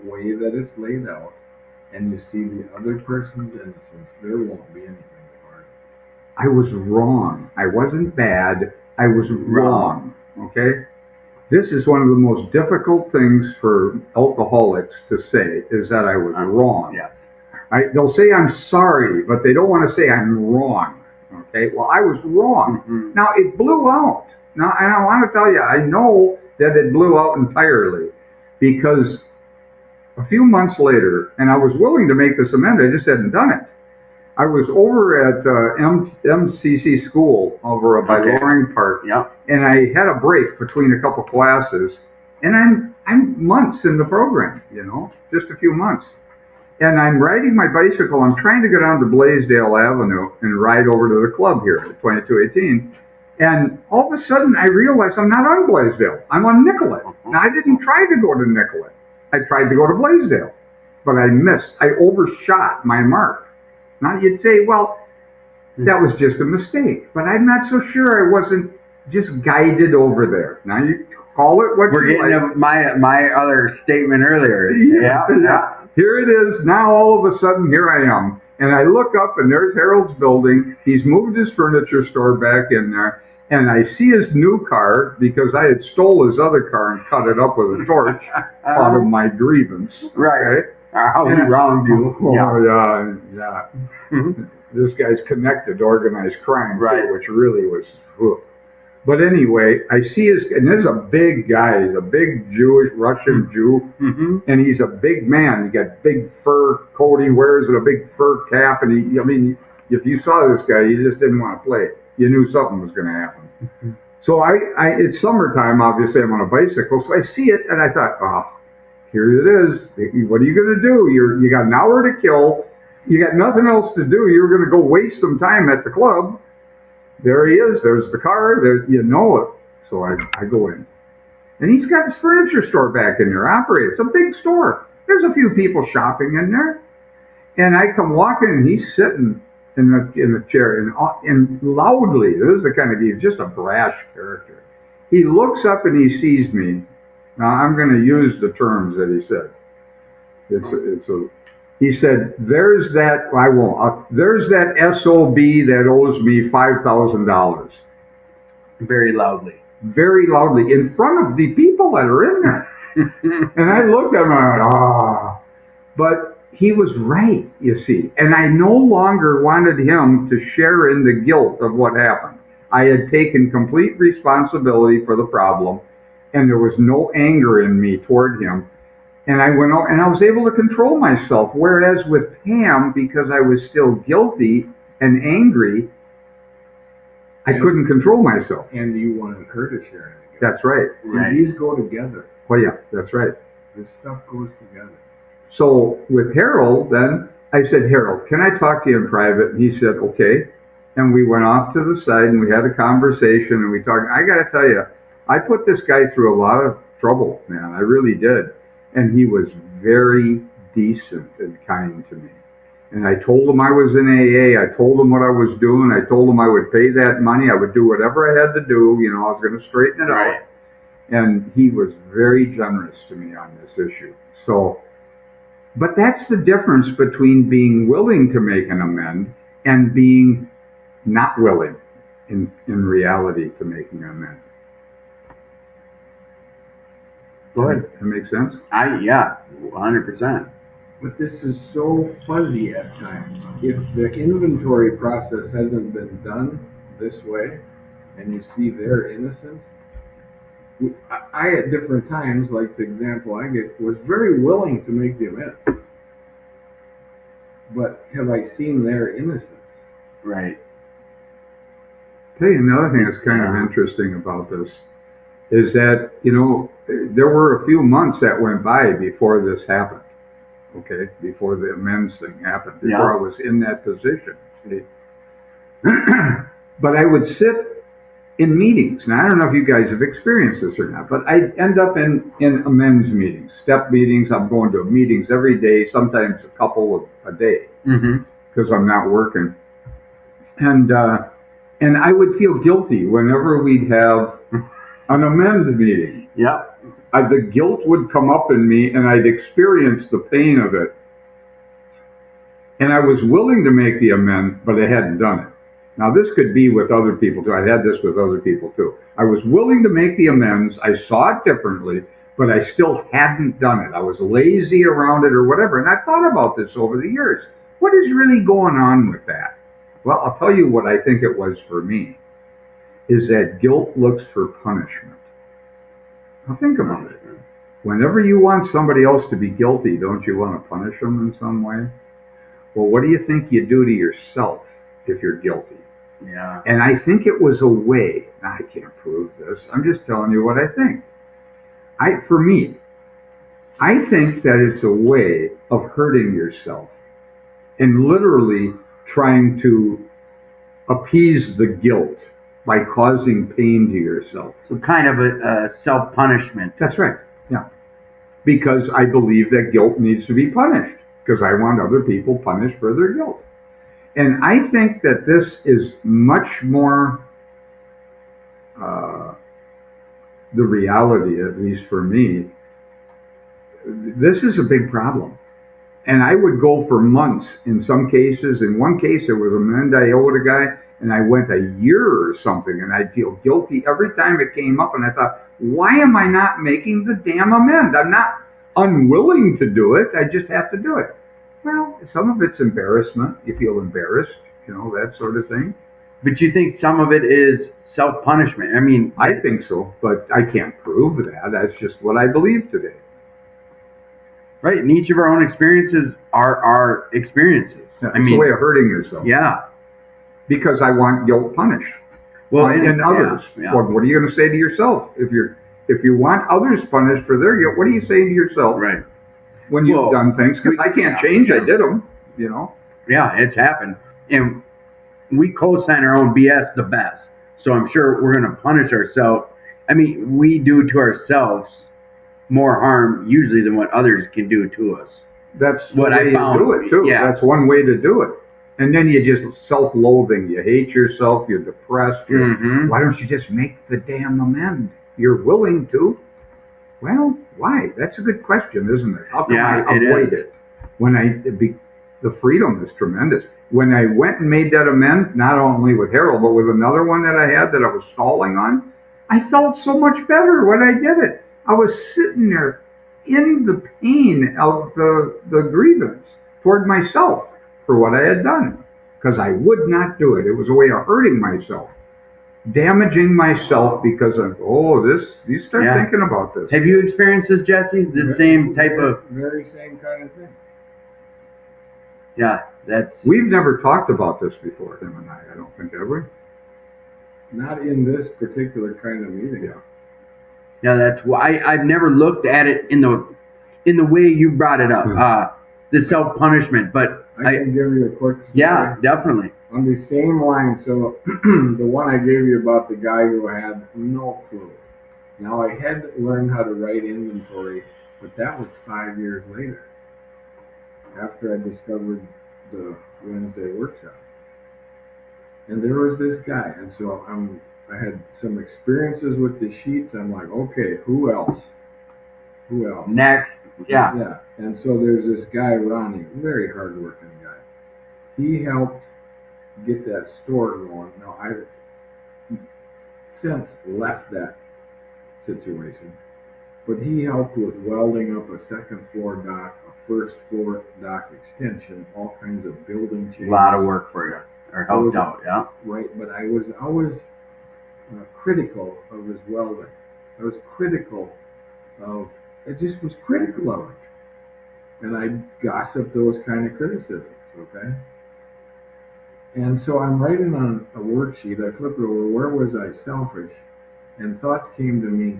way that it's laid out, and you see the other person's innocence, there won't be anything to argue. I was wrong. I wasn't bad. I was wrong. Okay? This is one of the most difficult things for alcoholics to say, is that I was wrong. Yes. They'll say I'm sorry, but they don't want to say I'm wrong. Okay? Well, I was wrong. Mm-hmm. Now, it blew out. Now, and I want to tell you, I know that it blew out entirely because a few months later, and I was willing to make this amend, I just hadn't done it. I was over at MCC school over by Loring Park, and I had a break between a couple classes, and I'm months in the program, just a few months. And I'm riding my bicycle. I'm trying to go down to Blaisdell Avenue and ride over to the club here at 2218. And all of a sudden, I realize I'm not on Blaisdell. I'm on Nicollet. Now, I didn't try to go to Nicollet. I tried to go to Blaisdell, but I missed. I overshot my mark. Now, you'd say, well, that was just a mistake. But I'm not so sure I wasn't just guided over there. Now, you call it what We're you like. getting to my other statement earlier. Yeah. Here it is. Now, all of a sudden, here I am. And I look up, and there's Harold's building. He's moved his furniture store back in there. And I see his new car, because I had stole his other car and cut it up with a torch out of my grievance. Right. How he wronged you. Yeah. Mm-hmm. This guy's connected to organized crime, too, which really was... Ugh. But anyway, I see and this is a big guy. He's a big Jewish, Russian Jew, and he's a big man. He got big fur coat he wears and a big fur cap, and if you saw this guy, you just didn't want to play. You knew something was going to happen. So it's summertime, obviously, I'm on a bicycle, so I see it, and I thought, here it is. What are you going to do? You got an hour to kill. You got nothing else to do. You're going to go waste some time at the club. There he is. There's the car. There, it. So I go in. And he's got his furniture store back in there, operating. It's a big store. There's a few people shopping in there. And I come walking, and he's sitting in the chair, and loudly, this is the kind of, he's just a brash character. He looks up and he sees me. Now, I'm going to use the terms that he said. He said, there's that SOB that owes me $5,000. Very loudly. Very loudly, in front of the people that are in there. And I looked at him and I went, But he was right, you see. And I no longer wanted him to share in the guilt of what happened. I had taken complete responsibility for the problem, and there was no anger in me toward him. And I went out, and I was able to control myself. Whereas with Pam, because I was still guilty and angry, I couldn't control myself. And you wanted her to share it. That's right. So these go together. Well, yeah, that's right. This stuff goes together. So with Harold, then, I said, Harold, can I talk to you in private? And he said, okay. And we went off to the side, and we had a conversation, and we talked. I got to tell you, I put this guy through a lot of trouble, man. I really did. And he was very decent and kind to me. And I told him I was in AA. I told him what I was doing. I told him I would pay that money. I would do whatever I had to do. I was going to straighten it out. And he was very generous to me on this issue. So, but that's the difference between being willing to make an amend and being not willing in reality to making an amend. Go ahead. That makes sense? 100%. But this is so fuzzy at times. If the inventory process hasn't been done this way, and you see their innocence, I at different times, like the example I get, was very willing to make the amends. But have I seen their innocence? Right. Tell you another thing that's kind of interesting about this is that, there were a few months that went by before this happened. Okay, before the amends thing happened, before I was in that position. See? But I would sit in meetings. Now, I don't know if you guys have experienced this or not, but I end up in amends meetings, step meetings. I'm going to meetings every day, sometimes a couple a day, because I'm not working. And I would feel guilty whenever we'd have an amend meeting. Yep. The guilt would come up in me, and I'd experience the pain of it. And I was willing to make the amend, but I hadn't done it. Now, this could be with other people too. I had this with other people too. I was willing to make the amends. I saw it differently, but I still hadn't done it. I was lazy around it or whatever. And I've thought about this over the years. What is really going on with that? Well, I'll tell you what I think it was for me, is that guilt looks for punishment. Now, think about it. Whenever you want somebody else to be guilty, don't you want to punish them in some way? Well, what do you think you do to yourself if you're guilty? Yeah. And I think it was a way. I can't prove this. I'm just telling you what I think. For me, I think that it's a way of hurting yourself and literally trying to appease the guilt by causing pain to yourself. So kind of a self-punishment. That's right. Yeah. Because I believe that guilt needs to be punished, because I want other people punished for their guilt. And I think that this is much more the reality, at least for me. This is a big problem. And I would go for months in some cases. In one case, it was a amend I owed a guy, and I went a year or something, and I'd feel guilty every time it came up. And I thought, why am I not making the damn amend? I'm not unwilling to do it. I just have to do it. Well, some of it's embarrassment. You feel embarrassed, that sort of thing. But you think some of it is self-punishment? I mean, I think so, but I can't prove that. That's just what I believe today. Right, and each of our own experiences are our experiences. It's a way of hurting yourself. Yeah. Because I want guilt punished. Well, and others. Yeah. What are you going to say to yourself if you want others punished for their guilt? What do you say to yourself? Right. When you've done things, because I can't change. I did them. Yeah, it's happened, and we co-sign our own BS the best. So I'm sure we're going to punish ourselves. I mean, we do to ourselves more harm usually than what others can do to us. That's what I found. Do it too. Yeah. That's one way to do it. And then you just self-loathing. You hate yourself. You're depressed. Why don't you just make the damn amend? You're willing to. Well, why? That's a good question, isn't it? How can I avoid it? The freedom is tremendous. When I went and made that amend, not only with Harold, but with another one that I had that I was stalling on, I felt so much better when I did it. I was sitting there in the pain of the grievance toward myself for what I had done, because I would not do it. It was a way of hurting myself, damaging myself, because you start thinking about this. Have you experienced this, Jesse? The same type of... Very same kind of thing. Yeah, We've never talked about this before, him and I don't think, have we? Not in this particular kind of meeting. Yeah. Yeah, that's why I've never looked at it in the way you brought it up, the self-punishment. But I can give you a quick story. Yeah, definitely. On the same line, so the one I gave you about the guy who had no clue. Now, I had learned how to write inventory, but that was 5 years later, after I discovered the Wednesday workshop. And there was this guy, and so I had some experiences with the sheets. I'm like, okay, who else? Next, yeah. Yeah, and so there's this guy, Ronnie, very hardworking guy. He helped get that store going. Now, I've since left that situation, but he helped with welding up a second floor dock, a first floor dock extension, all kinds of building changes. A lot of work for you, or helped out, yeah. Right, but I was always critical of his welding. I was critical of it. And I gossiped those kind of criticisms, okay? And so I'm writing on a worksheet. I flip it over. Where was I selfish? And thoughts came to me.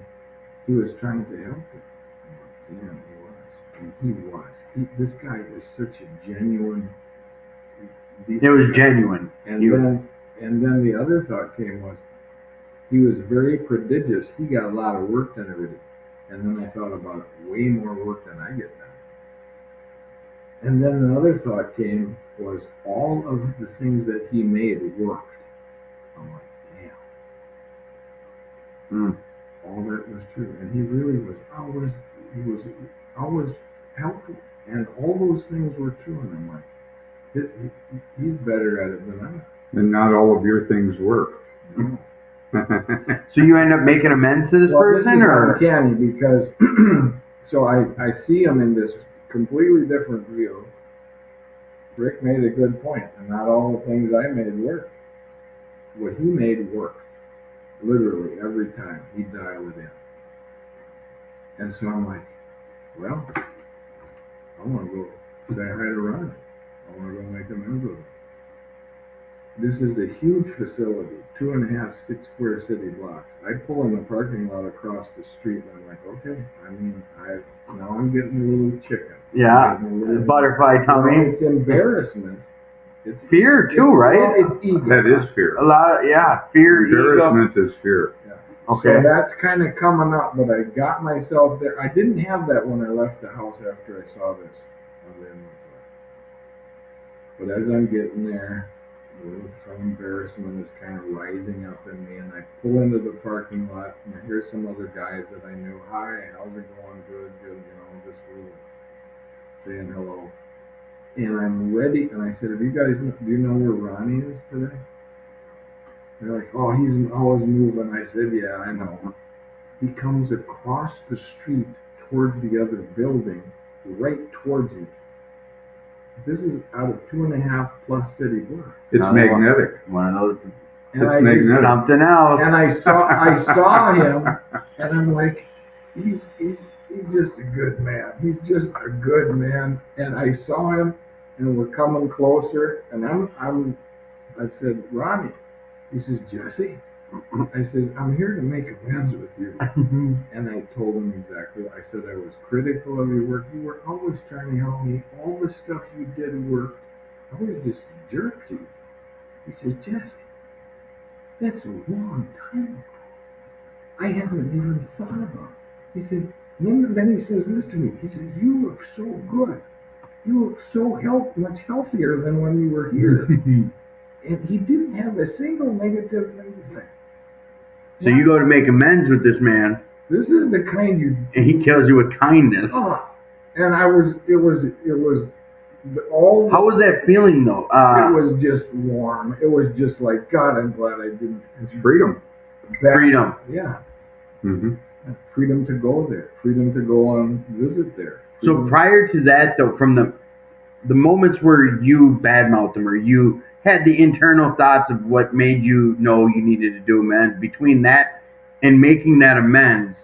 He was trying to help you. I'm like, damn, he was. And he was. This guy is such a genuine. It was genuine. And then the other thought came was, he was very prodigious. He got a lot of work done every day. And then I thought about it, way more work than I get done. And then another thought came was all of the things that he made worked. I'm like, damn. All that was true. And he really was always helpful. And all those things were true. And I'm like, He's better at it than I am. And not all of your things work. No. So you end up making amends to this person, this is or uncanny because so I see him in this completely different view. Rick made a good point, and not all the things I made worked. What he made worked, literally every time he dialed it in. And so I'm like, well, I want to go say hi to Ron. I want to go make amends with him. This is a huge facility, 2.5 6 city blocks. I pull in the parking lot across the street, and I'm like, okay. I mean, now I'm getting a little chicken. yeah, butterfly tummy? Well, it's embarrassment. It's Fear too, right? Well, it's ego. That is fear. A lot, fear, Embarrassment is fear. Yeah. Okay. So that's kind of coming up, but I got myself there. I didn't have that when I left the house after I saw this on the inventory. But as I'm getting there, some embarrassment is kind of rising up in me, and I pull into the parking lot, and I hear some other guys that I knew. Hi, how's it going? Good, just a little saying hello. And I'm ready, and I said, do you know where Ronnie is today? They're like, oh, he's always moving. I said, yeah, I know. He comes across the street towards the other building, right towards me. This is out of 2.5+ city blocks. It's magnetic. One of those. And It's I magnetic. Something else. And I saw him, and I'm like, he's just a good man. He's just a good man. And I saw him, and we're coming closer, and I said, Ronnie. He says, Jesse. I says, I'm here to make amends with you. And I told him exactly. I said I was critical of your work. You were always trying to help me. All the stuff you did worked. I was just a jerk to you. He says, Jesse, that's a long time ago. I haven't even thought about it. He said, then he says this to me. He says, you look so good. You look so much healthier than when you were here. And he didn't have a single negative thing to say. So you go to make amends with this man, This is the kind you. and he kills you with kindness. Oh, and it was all. How was that feeling though? It was just warm. It was just like, God, I'm glad I didn't. It's freedom. Freedom. Yeah. Mm-hmm. Freedom to go there. Freedom to go on visit there. So prior to that though, from the moments where you badmouthed him or you had the internal thoughts of what made you know you needed to do amends, between that and making that amends,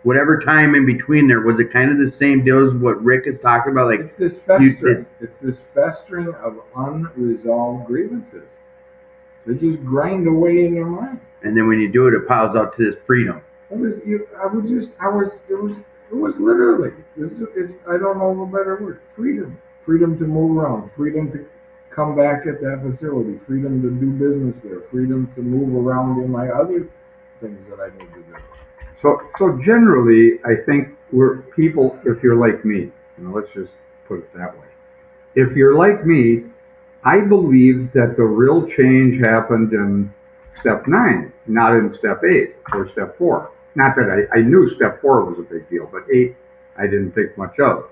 whatever time in between there, was it kind of the same deal as what Rick is talking about? Like, it's this festering. It's this festering of unresolved grievances. They just grind away in your mind. and then when you do it, it piles up to this freedom. It was literally, I don't know of a better word, freedom. Freedom to move around, freedom to come back at that facility, freedom to do business there, freedom to move around in my other things that I need to do. So generally, I think we're people, if you're like me, let's just put it that way. If you're like me, I believe that the real change happened in step 9, not in step 8 or step 4. Not that I knew step 4 was a big deal, but 8, I didn't think much of.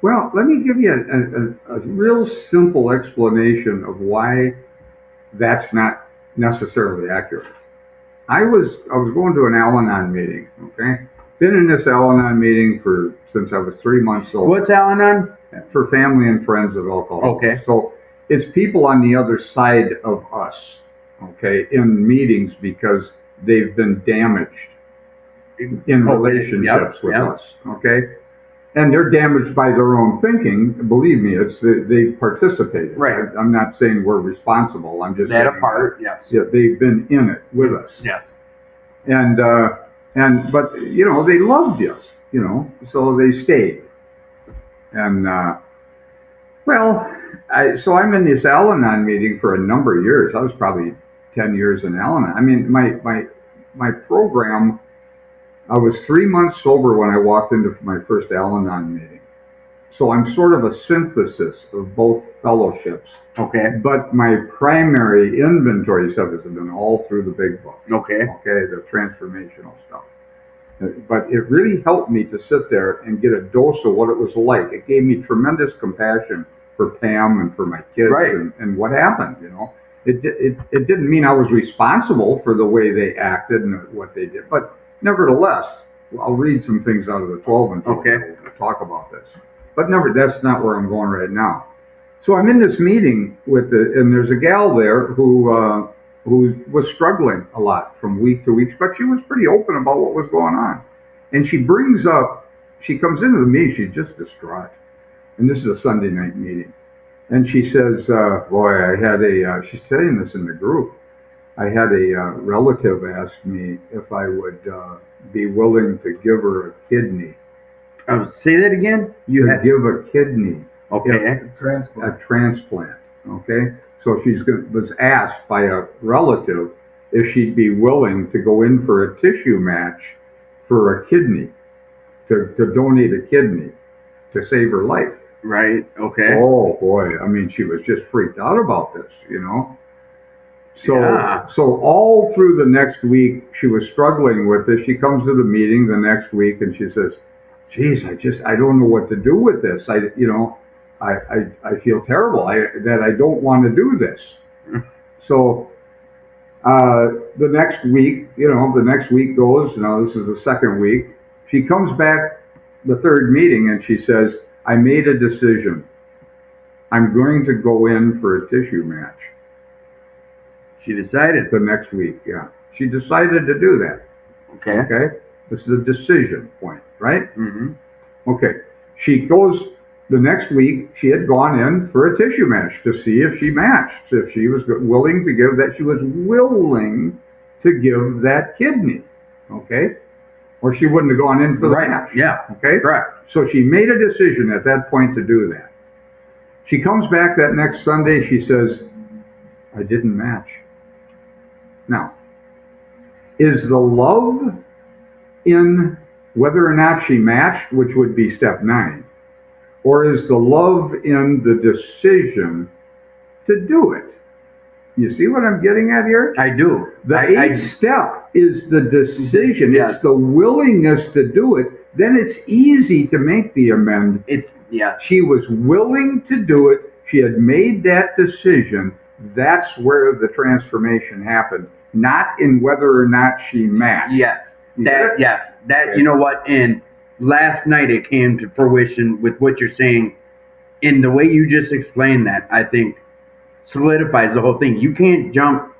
Well, let me give you a real simple explanation of why that's not necessarily accurate. I was going to an Al-Anon meeting, okay? Been in this Al-Anon meeting since I was 3 months old. What's Al-Anon? For family and friends of alcohol. Okay. So it's people on the other side of us, okay, in meetings because they've been damaged in relationships with us, okay? And they're damaged by their own thinking. Believe me, they participated. Right. I'm not saying we're responsible. I'm just That saying apart, yes. Yeah, they've been in it with us. Yes. But they loved us, so they stayed. And so I'm in this Al-Anon meeting for a number of years. I was probably 10 years in Al-Anon. I mean, my program. I was 3 months sober when I walked into my first Al-Anon meeting. So I'm sort of a synthesis of both fellowships. Okay. But my primary inventory stuff has been all through the big book. Okay. Okay, the transformational stuff. But it really helped me to sit there and get a dose of what it was like. It gave me tremendous compassion for Pam and for my kids Right. and what happened, you know. It didn't mean I was responsible for the way they acted and what they did, but nevertheless, I'll read some things out of the 12 and 12. Okay. We'll talk about this. But that's not where I'm going right now. So I'm in this meeting and there's a gal there who was struggling a lot from week to week, but she was pretty open about what was going on. And she comes into the meeting, she's just distraught. And this is a Sunday night meeting. And she says, boy, she's telling this in the group. I had a relative ask me if I would be willing to give her a kidney. Say that again? Give a kidney. Okay. Transplant. A transplant. Okay. So was asked by a relative if she'd be willing to go in for a tissue match for a kidney, to donate a kidney to save her life. Right. Okay. Oh boy. I mean, she was just freaked out about this, you know. So all through the next week, she was struggling with this. She comes to the meeting the next week and she says, geez, I don't know what to do with this. I feel terrible that I don't want to do this. So the next week goes, this is the second week. She comes back the third meeting and she says, I made a decision. I'm going to go in for a tissue match. She decided. The next week, yeah. She decided to do that. Okay. Okay? This is a decision point, right? Mm-hmm. Okay. She goes, the next week, she had gone in for a tissue match to see if she matched, if she was willing to give that, she was willing to give that kidney. Okay? Or she wouldn't have gone in for the match. Yeah. Okay? Correct. So she made a decision at that point to do that. She comes back that next Sunday, she says, I didn't match. Now, is the love in whether or not she matched, which would be step 9, or is the love in the decision to do it? You see what I'm getting at here? I do. The eighth step is the decision. Yes. It's the willingness to do it. Then it's easy to make the amend. She was willing to do it. She had made that decision. That's where the transformation happened, not in whether or not she matched. Yes. Yes. Okay. You know what? And last night it came to fruition with what you're saying. In the way you just explained that, I think solidifies the whole thing. You can't jump.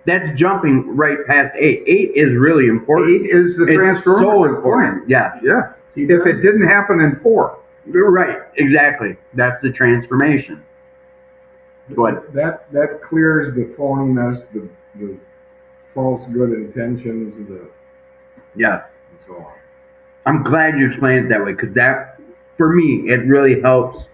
That's jumping right past 8. 8 is really important. 8 is the transformative so important. point. Yes. Yeah. If it didn't happen in 4. You're right. Exactly. That's the transformation. Go ahead. That clears the phoniness, the false good intentions, Yes. and so on. I'm glad you explained it that way, because that, for me, it really helps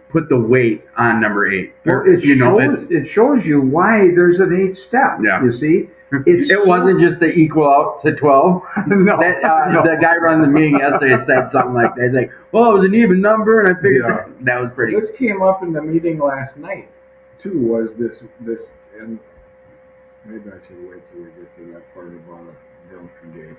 put the weight on number 8. Well, it shows you why there's an 8th step. Yeah. You see, it wasn't just to equal out to 12. No, no. The guy running the meeting yesterday said something like that. He's like, well, it was an even number, and I figured that was pretty. This came up in the meeting last night, too, was this, and maybe I should wait till we get to that part about a drunk gate.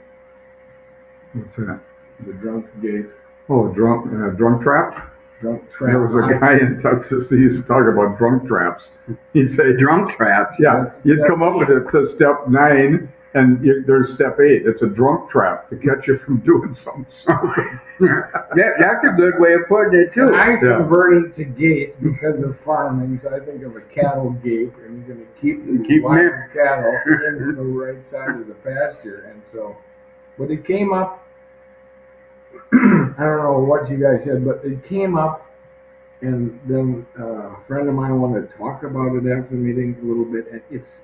What's that? The drunk gate. Oh, drunk trap? Drunk trap. There was a guy in Texas who used to talk about drunk traps. He'd say, drunk traps? Yeah, you'd come up with it to step 9, and there's step 8. It's a drunk trap to catch you from doing something stupid. That's a good way of putting it, too. I converted to gate because of farming, so I think of a cattle gate, and you're going to keep the wild cattle in the right side of the pasture. And so, but it came up, I don't know what you guys said, but it came up, and then a friend of mine wanted to talk about it after the meeting a little bit. And it's,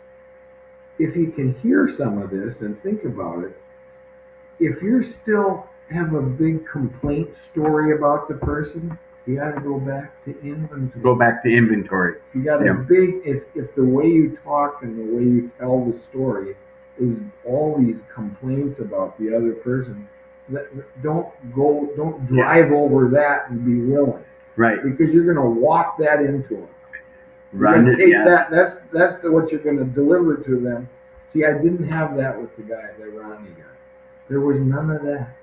if you can hear some of this and think about it, if you're still have a big complaint story about the person, you got to go back to inventory. Go back to inventory. If you got a big, if the way you talk and the way you tell the story is all these complaints about the other person, don't drive over that and be willing. Right. Because you're going to walk that into them. Run it, yes. That's what you're going to deliver to them. See, I didn't have that with the Ronnie guy. There was none of that.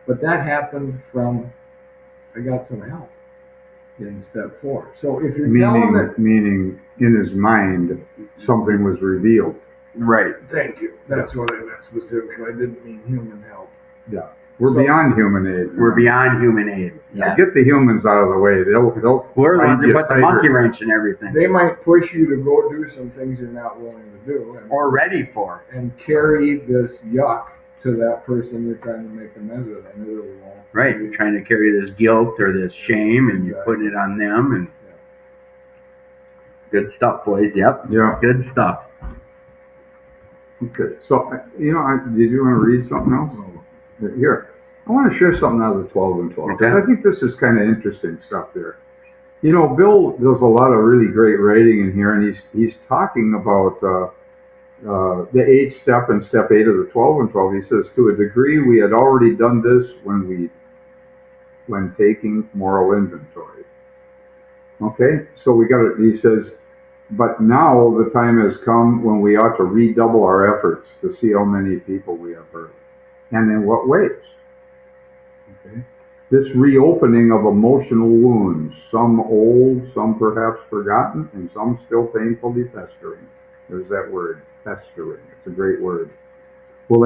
But that happened from, I got some help. in step 4. So if you're telling it, Meaning in his mind, something was revealed. Right. thank you. That's what I meant specifically. I didn't mean human help. Yeah. We're So- beyond human aid. We're beyond human aid. Yeah. Get the humans out of the way. They'll We're the find ones you that put the tighter. monkey wrench in everything. They might push you to go do some things you're not willing to do, Or ready for. and carry this yuck to that person you're trying to make amends with. And it really won't. Right. You're trying to carry this guilt or this shame and you're Exactly. putting it on them. And Yeah. good stuff, boys. Yep. Yeah. Good stuff. Okay. So, did you want to read something else? Here. I want to share something out of the 12 and 12. Okay. I think this is kind of interesting stuff there. You know, Bill does a lot of really great writing in here, and he's talking about the 8th step and step 8 of the 12 and 12. He says, to a degree, we had already done this when taking moral inventory. Okay, so he says, but now the time has come when we ought to redouble our efforts to see how many people we have hurt, and in what ways. Okay. This reopening of emotional wounds, some old, some perhaps forgotten, and some still painfully festering. There's that word, festering. It's a great word. Will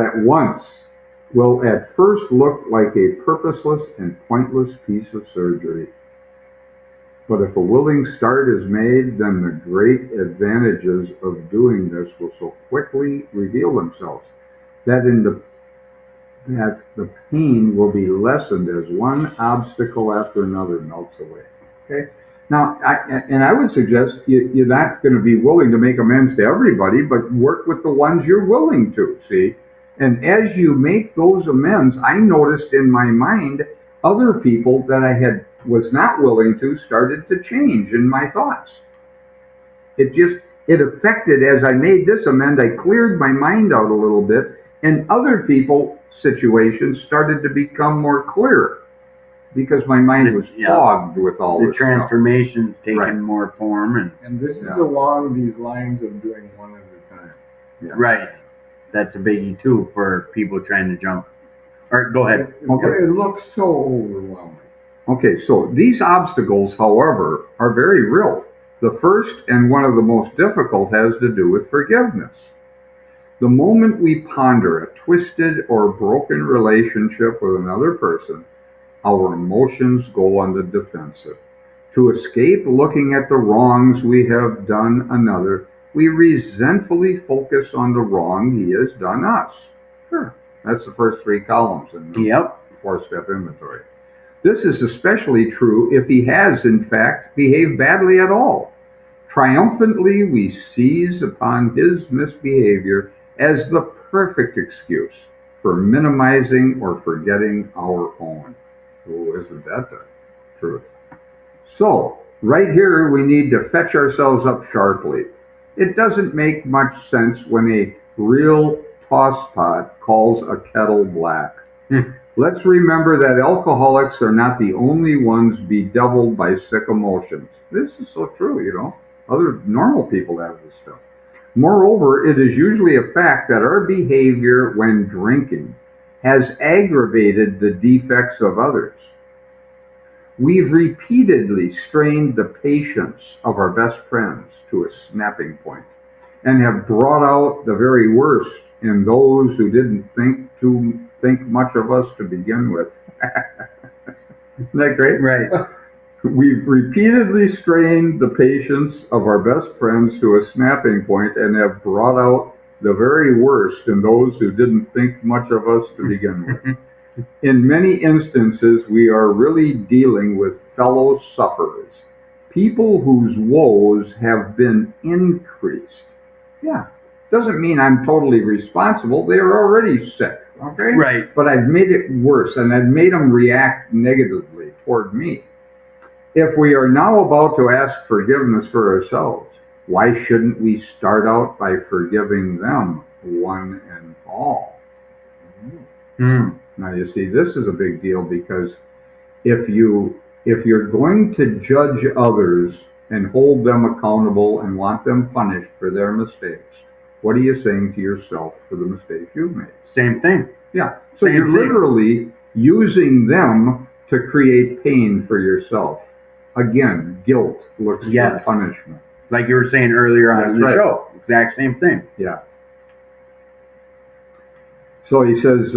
at first look like a purposeless and pointless piece of surgery. But if a willing start is made, then the great advantages of doing this will so quickly reveal themselves that the pain will be lessened as one obstacle after another melts away. Okay. Now, I would suggest you're not going to be willing to make amends to everybody, but work with the ones you're willing to. See, and as you make those amends, I noticed in my mind other people that I was not willing to started to change in my thoughts. It affected as I made this amend. I cleared my mind out a little bit, and other people situations started to become more clear because my mind was fogged with all the this transformation's taking Right. more form And this is along these lines of doing one at a time. Yeah. right. That's a biggie too for people trying to jump. All right, go ahead. It looks so overwhelming. Okay, so these obstacles, however, are very real. The first and one of the most difficult has to do with forgiveness. The moment we ponder a twisted or broken relationship with another person, our emotions go on the defensive. To escape looking at the wrongs we have done another, we resentfully focus on the wrong he has done us. Sure, that's the first 3 columns in the Yep. 4-step inventory. This is especially true if he has, in fact, behaved badly at all. Triumphantly, we seize upon his misbehavior as the perfect excuse for minimizing or forgetting our own. Oh, isn't that the truth? So, right here, we need to fetch ourselves up sharply. It doesn't make much sense when a real tosspot calls a kettle black. Let's remember that alcoholics are not the only ones bedeviled by sick emotions. This is so true, you know. Other normal people have this stuff. Moreover, it is usually a fact that our behavior when drinking has aggravated the defects of others. We've repeatedly strained the patience of our best friends to a snapping point and have brought out the very worst in those who didn't think much of us to begin with. Isn't that great? Right. We've repeatedly strained the patience of our best friends to a snapping point and have brought out the very worst in those who didn't think much of us to begin with. In many instances, we are really dealing with fellow sufferers, people whose woes have been increased. Yeah, doesn't mean I'm totally responsible. They are already sick, okay? Right. But I've made it worse, and I've made them react negatively toward me. If we are now about to ask forgiveness for ourselves, why shouldn't we start out by forgiving them one and all? Now you see, this is a big deal because if you're going to judge others and hold them accountable and want them punished for their mistakes, what are you saying to yourself for the mistakes you've made? Same thing. Yeah. So Same you're thing. literally using them to create pain for yourself. again, guilt looks Yes. for punishment. Like you were saying earlier on That's the right. show. Exact same thing. Yeah. So he says,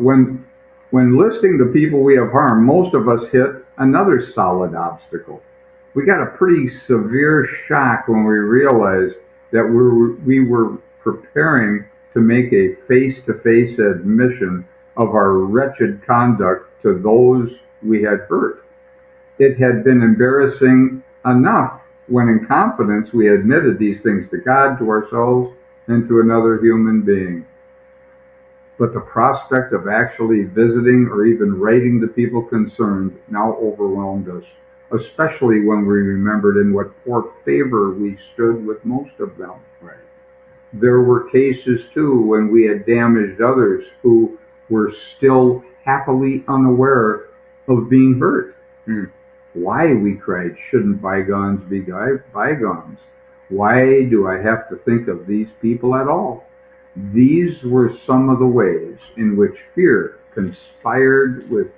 when listing the people we have harmed, most of us hit another solid obstacle. We got a pretty severe shock when we realized that we were preparing to make a face-to-face admission of our wretched conduct to those we had hurt. It had been embarrassing enough when in confidence we admitted these things to God, to ourselves, and to another human being. But the prospect of actually visiting or even writing the people concerned now overwhelmed us, especially when we remembered in what poor favor we stood with most of them. Right. There were cases, too, when we had damaged others who were still happily unaware of being hurt. Why, we cried, shouldn't bygones be bygones? Why do I have to think of these people at all? These were some of the ways in which fear conspired with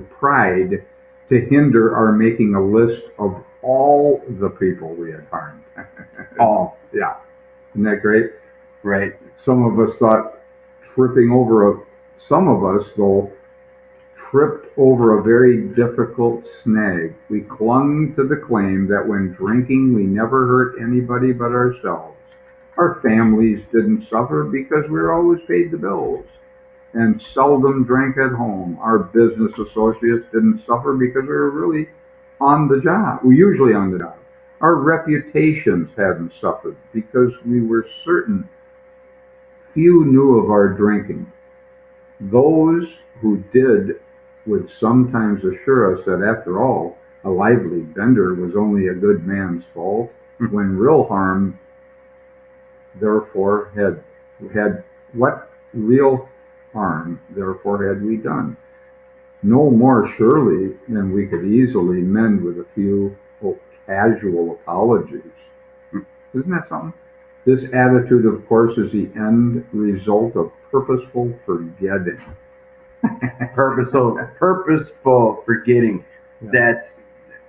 pride to hinder our making a list of all the people we had harmed. All. Yeah. Isn't that great? Right. Some of us, though, tripped over a very difficult snag. We clung to the claim that when drinking we never hurt anybody but ourselves. Our families didn't suffer because we were always paid the bills and seldom drank at home. Our business associates didn't suffer because we were really on the job. We're usually on the job. Our reputations hadn't suffered because we were certain few knew of our drinking. Those who did would sometimes assure us that after all, a lively bender was only a good man's fault, when real harm therefore had we done? No more surely than we could easily mend with a few casual apologies. Isn't that something? This attitude, of course, is the end result of purposeful forgetting. Purposeful forgetting. Yeah. That's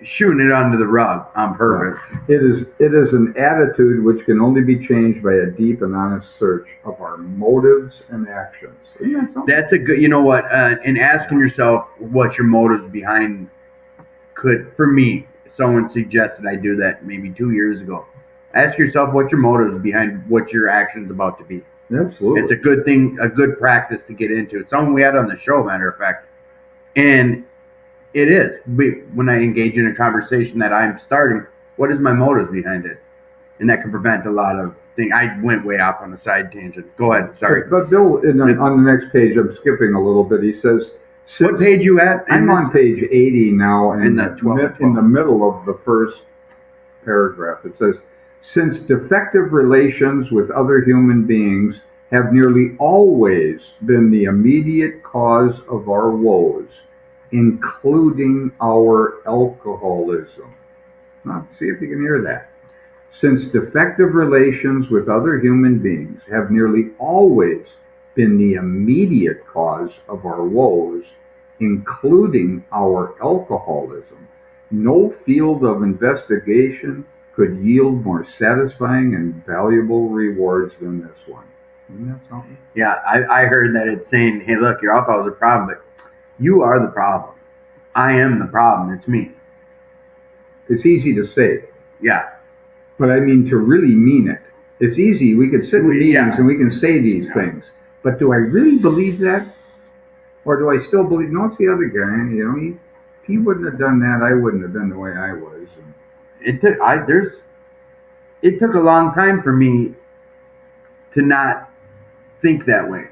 shooting it under the rug on purpose. Yeah. It is an attitude which can only be changed by a deep and honest search of our motives and actions. Isn't that something? That's a good, you know what, and asking yourself what your motives behind for me, someone suggested I do that maybe 2 years ago. Ask yourself what your motives behind what your action's about to be. Absolutely. It's a good thing, a good practice to get into. It's something we had on the show, matter of fact. And it is. When I engage in a conversation that I'm starting, what is my motives behind it? And that can prevent a lot of things. I went way off on a side tangent. Go ahead. Sorry. But Bill, on the next page, I'm skipping a little bit. He says, what page you at? I'm on page 80 now, and in the middle of the first paragraph. It says, since defective relations with other human beings have nearly always been the immediate cause of our woes, including our alcoholism. Now, see if you can hear that. Since defective relations with other human beings have nearly always been the immediate cause of our woes, including our alcoholism, no field of investigation could yield more satisfying and valuable rewards than this one. Isn't that something? Yeah, I heard that it's saying, hey, look, your alcohol is a problem, but you are the problem. I am the problem. It's me. It's easy to say. Yeah. But I mean to really mean it. It's easy. We can sit in meetings and we can say these things. But do I really believe that? Or do I still believe, no, it's the other guy. You know, if he wouldn't have done that, I wouldn't have been the way I was. It took a long time for me to not think that way.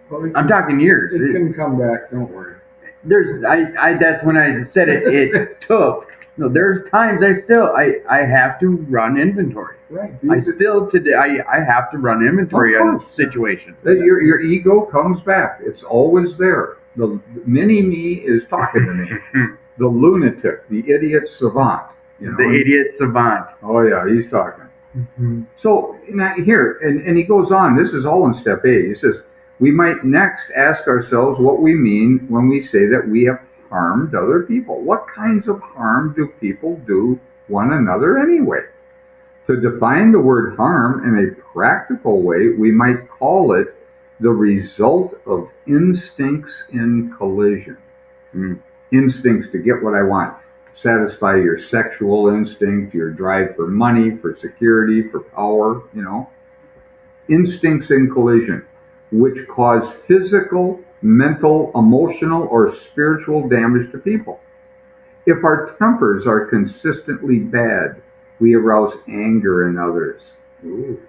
Well, I'm talking years. It can come back. Don't worry. That's when I said it. It took. No, there's times I have to run inventory. Right. I have to run inventory on situations. Your ego comes back. It's always there. The mini me is talking to me. The lunatic, the idiot savant. You know? The idiot savant. Oh yeah, he's talking. Mm-hmm. So now here, and he goes on. This is all in step 8. He says, we might next ask ourselves what we mean when we say that we have harmed other people. What kinds of harm do people do one another anyway? To define the word harm in a practical way, we might call it the result of instincts in collision. Instincts to get what I want. Satisfy your sexual instinct, your drive for money, for security, for power, Instincts in collision, which cause physical, mental, emotional, or spiritual damage to people. If our tempers are consistently bad, we arouse anger in others. Ooh.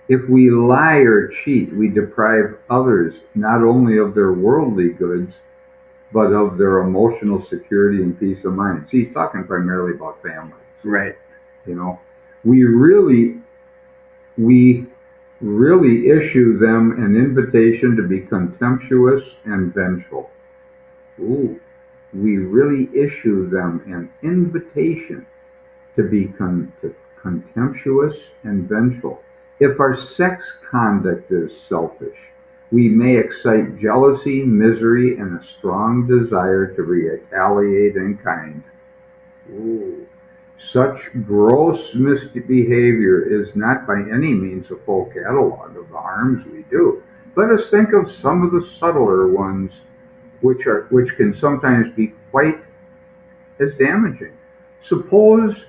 If we lie or cheat, we deprive others not only of their worldly goods, but of their emotional security and peace of mind. See, he's talking primarily about families. Right. We really issue them an invitation to be contemptuous and vengeful. Ooh. We really issue them an invitation to be contemptuous and vengeful. If our sex conduct is selfish, we may excite jealousy, misery, and a strong desire to retaliate in kind. Ooh. Such gross misbehavior is not by any means a full catalog of the harms we do. Let us think of some of the subtler ones, which can sometimes be quite as damaging. Suppose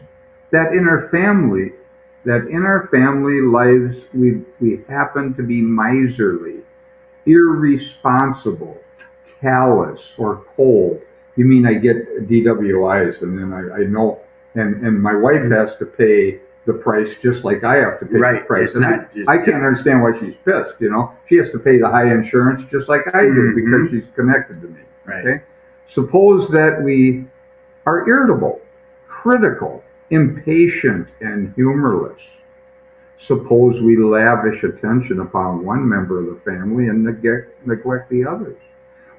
that in our family lives we happen to be miserly, irresponsible, callous, or cold. You mean I get DWIs and then I know and my wife has to pay the price just like I have to pay the price. It's not just, I can't understand why she's pissed, She has to pay the high insurance just like I do because she's connected to me. Right. Okay? Suppose that we are irritable, critical, impatient, and humorless. Suppose we lavish attention upon one member of the family and neglect the others.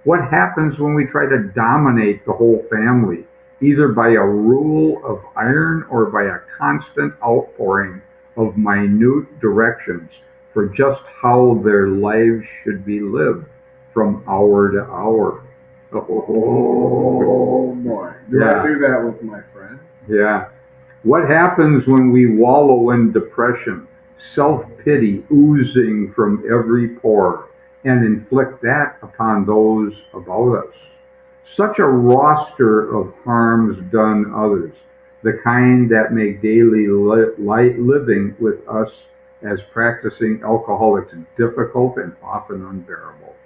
What happens when we try to dominate the whole family, either by a rule of iron or by a constant outpouring of minute directions for just how their lives should be lived from hour to hour? Oh boy. Do I do that with my friend? Yeah. What happens when we wallow in depression, self-pity oozing from every pore, and inflict that upon those about us? Such a roster of harms done others, the kind that make daily living with us as practicing alcoholics difficult and often unbearable,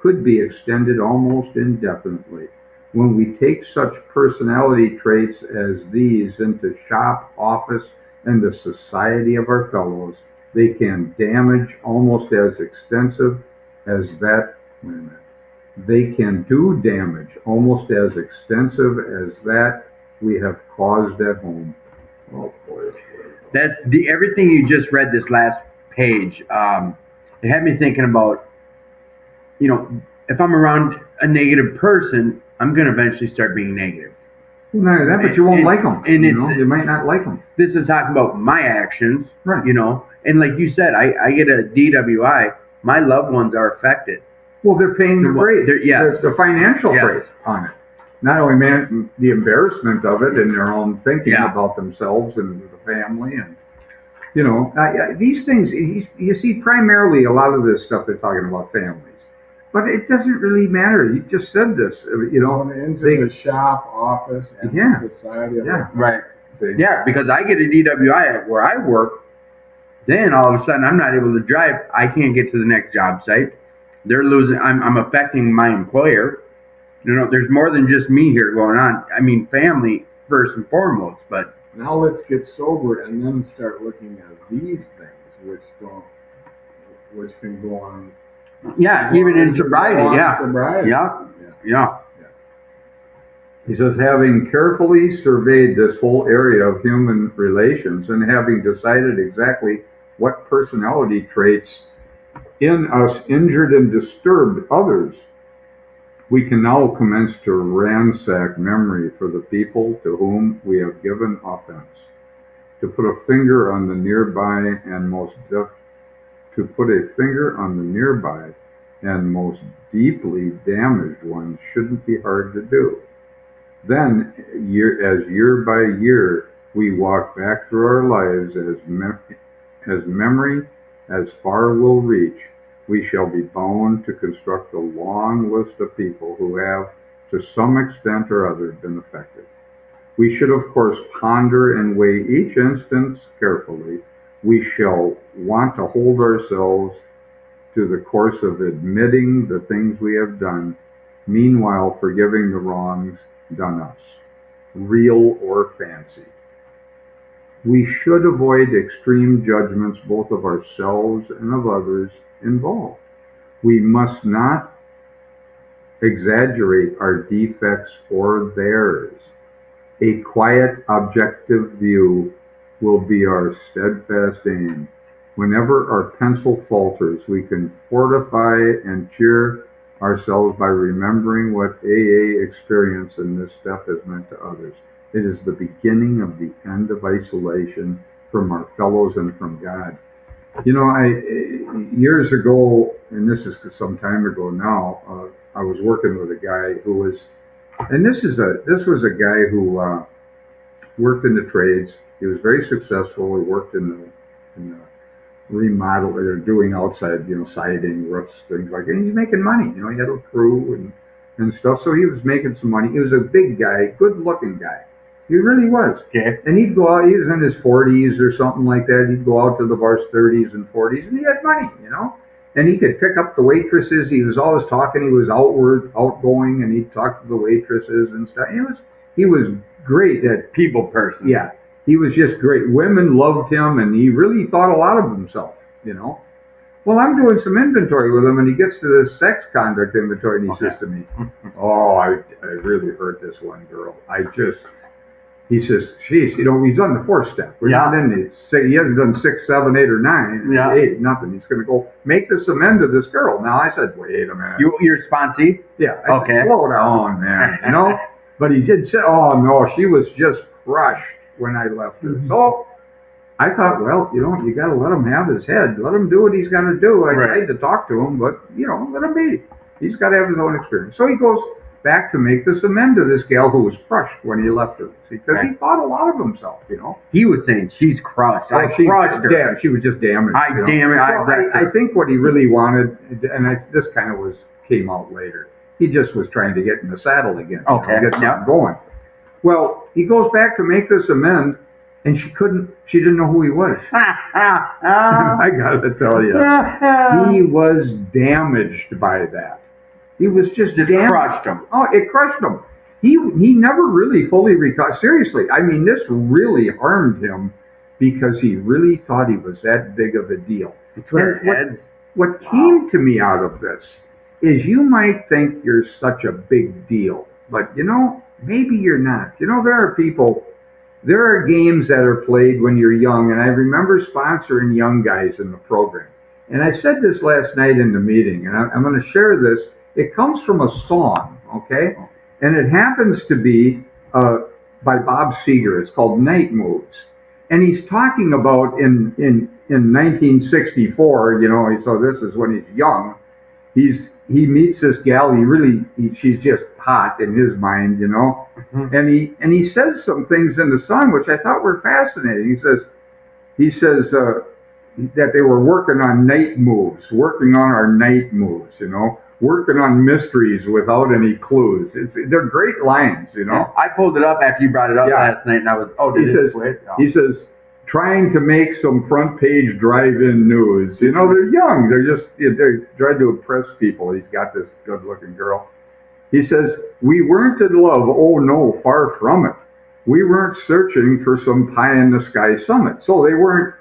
could be extended almost indefinitely. When we take such personality traits as these into shop, office, and the society of our fellows, they can damage almost as extensive as that. Wait a minute. They can do damage almost as extensive as that we have caused at home. Oh boy. Everything you just read this last page. It had me thinking about, if I'm around a negative person, I'm going to eventually start being negative. Well, not that, but you won't like them. And you might not like them. This is talking about my actions, right? And like you said, I get a DWI. My loved ones are affected. Well, they're paying the freight. Yes. The financial freight on it. Not only the embarrassment of it and their own thinking about themselves and the family, and these things. You see, primarily a lot of this stuff they're talking about families. But it doesn't really matter. You just said this, into the shop, office, and the society. Right. Yeah, because I get a DWI at where I work, then all of a sudden I'm not able to drive. I can't get to the next job site. They're losing. I'm affecting my employer. There's more than just me here going on. I mean, family first and foremost. But now let's get sober and then start looking at these things, which can go on. Yeah, even in sobriety, Yeah. He says, having carefully surveyed this whole area of human relations and having decided exactly what personality traits in us injured and disturbed others, we can now commence to ransack memory for the people to whom we have given offense, to put a finger on the nearby and most deeply damaged ones shouldn't be hard to do. Then, year by year, we walk back through our lives as memory as far will reach, we shall be bound to construct a long list of people who have, to some extent or other, been affected. We should, of course, ponder and weigh each instance carefully. We shall want to hold ourselves to the course of admitting the things we have done, meanwhile forgiving the wrongs done us, real or fancy. We should avoid extreme judgments both of ourselves and of others involved. We must not exaggerate our defects or theirs. A quiet, objective view will be our steadfast aim. Whenever our pencil falters, we can fortify and cheer ourselves by remembering what AA experience in this step has meant to others. It is the beginning of the end of isolation from our fellows and from God. You know, years ago, and this is some time ago now, I was working with a guy who was, and this was a guy who worked in the trades. He was very successful. He worked in the remodel, or doing outside, siding, roofs, things like that. And he's making money. He had a crew and stuff, so he was making some money. He was a big guy, good-looking guy. He really was. Okay. And he'd go out. He was in his 40s or something like that. He'd go out to the bars, 30s and 40s, and he had money, And he could pick up the waitresses. He was always talking. He was outgoing, and he'd talk to the waitresses and stuff. He was great at people person. Yeah. He was just great. Women loved him, and he really thought a lot of himself, Well, I'm doing some inventory with him, and he gets to this sex conduct inventory, and he says to me, "Oh, I really hurt this one girl. He says, geez, he's on the 4th step. We're not in it. He hasn't done 6, 7, 8, or 9. 8, nothing. He's going to go make this amend to this girl." Now, I said, wait a minute. You're sponsee? Yeah. I said, slow down, man, But he did say, oh, no, she was just crushed when I left her. Mm-hmm. So I thought, well, you got to let him have his head. Let him do what he's got to do. I tried to talk to him, but, let him be. He's got to have his own experience. So he goes back to make this amend to this gal who was crushed when he left her. Because he thought a lot of himself, He was saying, she's crushed. I crushed her. Damn, she was just damaged. I think what he really wanted, and this kind of came out later, he just was trying to get in the saddle again. Get something going. Well, he goes back to make this amend, and she didn't know who he was. I gotta tell you, he was damaged by that. He was just crushed him. Oh, it crushed him. He never really fully recovered. Seriously, I mean, this really harmed him because he really thought he was that big of a deal. What came to me out of this is you might think you're such a big deal, but maybe you're not. There are games that are played when you're young, and I remember sponsoring young guys in the program. And I said this last night in the meeting, and I'm going to share this. It comes from a song, okay? And it happens to be by Bob Seger. It's called Night Moves. And he's talking about in 1964, so this is when he's young. He meets this gal. She's just hot in his mind, Mm-hmm. And he says some things in the song which I thought were fascinating. He says that they were working on night moves, working on our night moves, working on mysteries without any clues. They're great lines, Yeah, I pulled it up after you brought it up last night, and I was He says, trying to make some front page drive-in news. They're young. They're trying to impress people. He's got this good-looking girl. He says, we weren't in love. Oh, no, far from it. We weren't searching for some pie-in-the-sky summit. So they weren't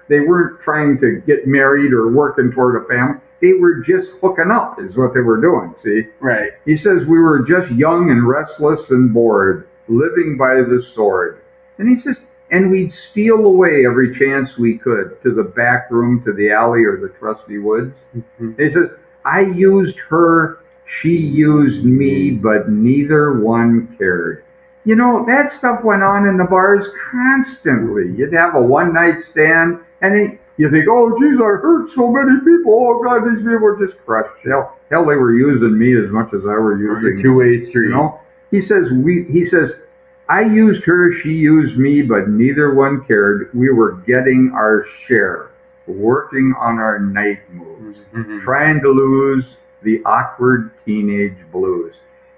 trying to get married or working toward a family. They were just hooking up is what they were doing, see? Right. He says, we were just young and restless and bored, living by the sword. And he says, and we'd steal away every chance we could to the back room, to the alley, or the trusty woods. Mm-hmm. He says, I used her, she used me, but neither one cared. That stuff went on in the bars constantly. You'd have a one-night stand, and you think, oh, geez, I hurt so many people. Oh, God, these people were just crushed. Hell, they were using me as much as I were using them. Two-way street. You know, he says, I used her, she used me, but neither one cared. We were getting our share, working on our night moves, trying to lose the awkward teenage blues.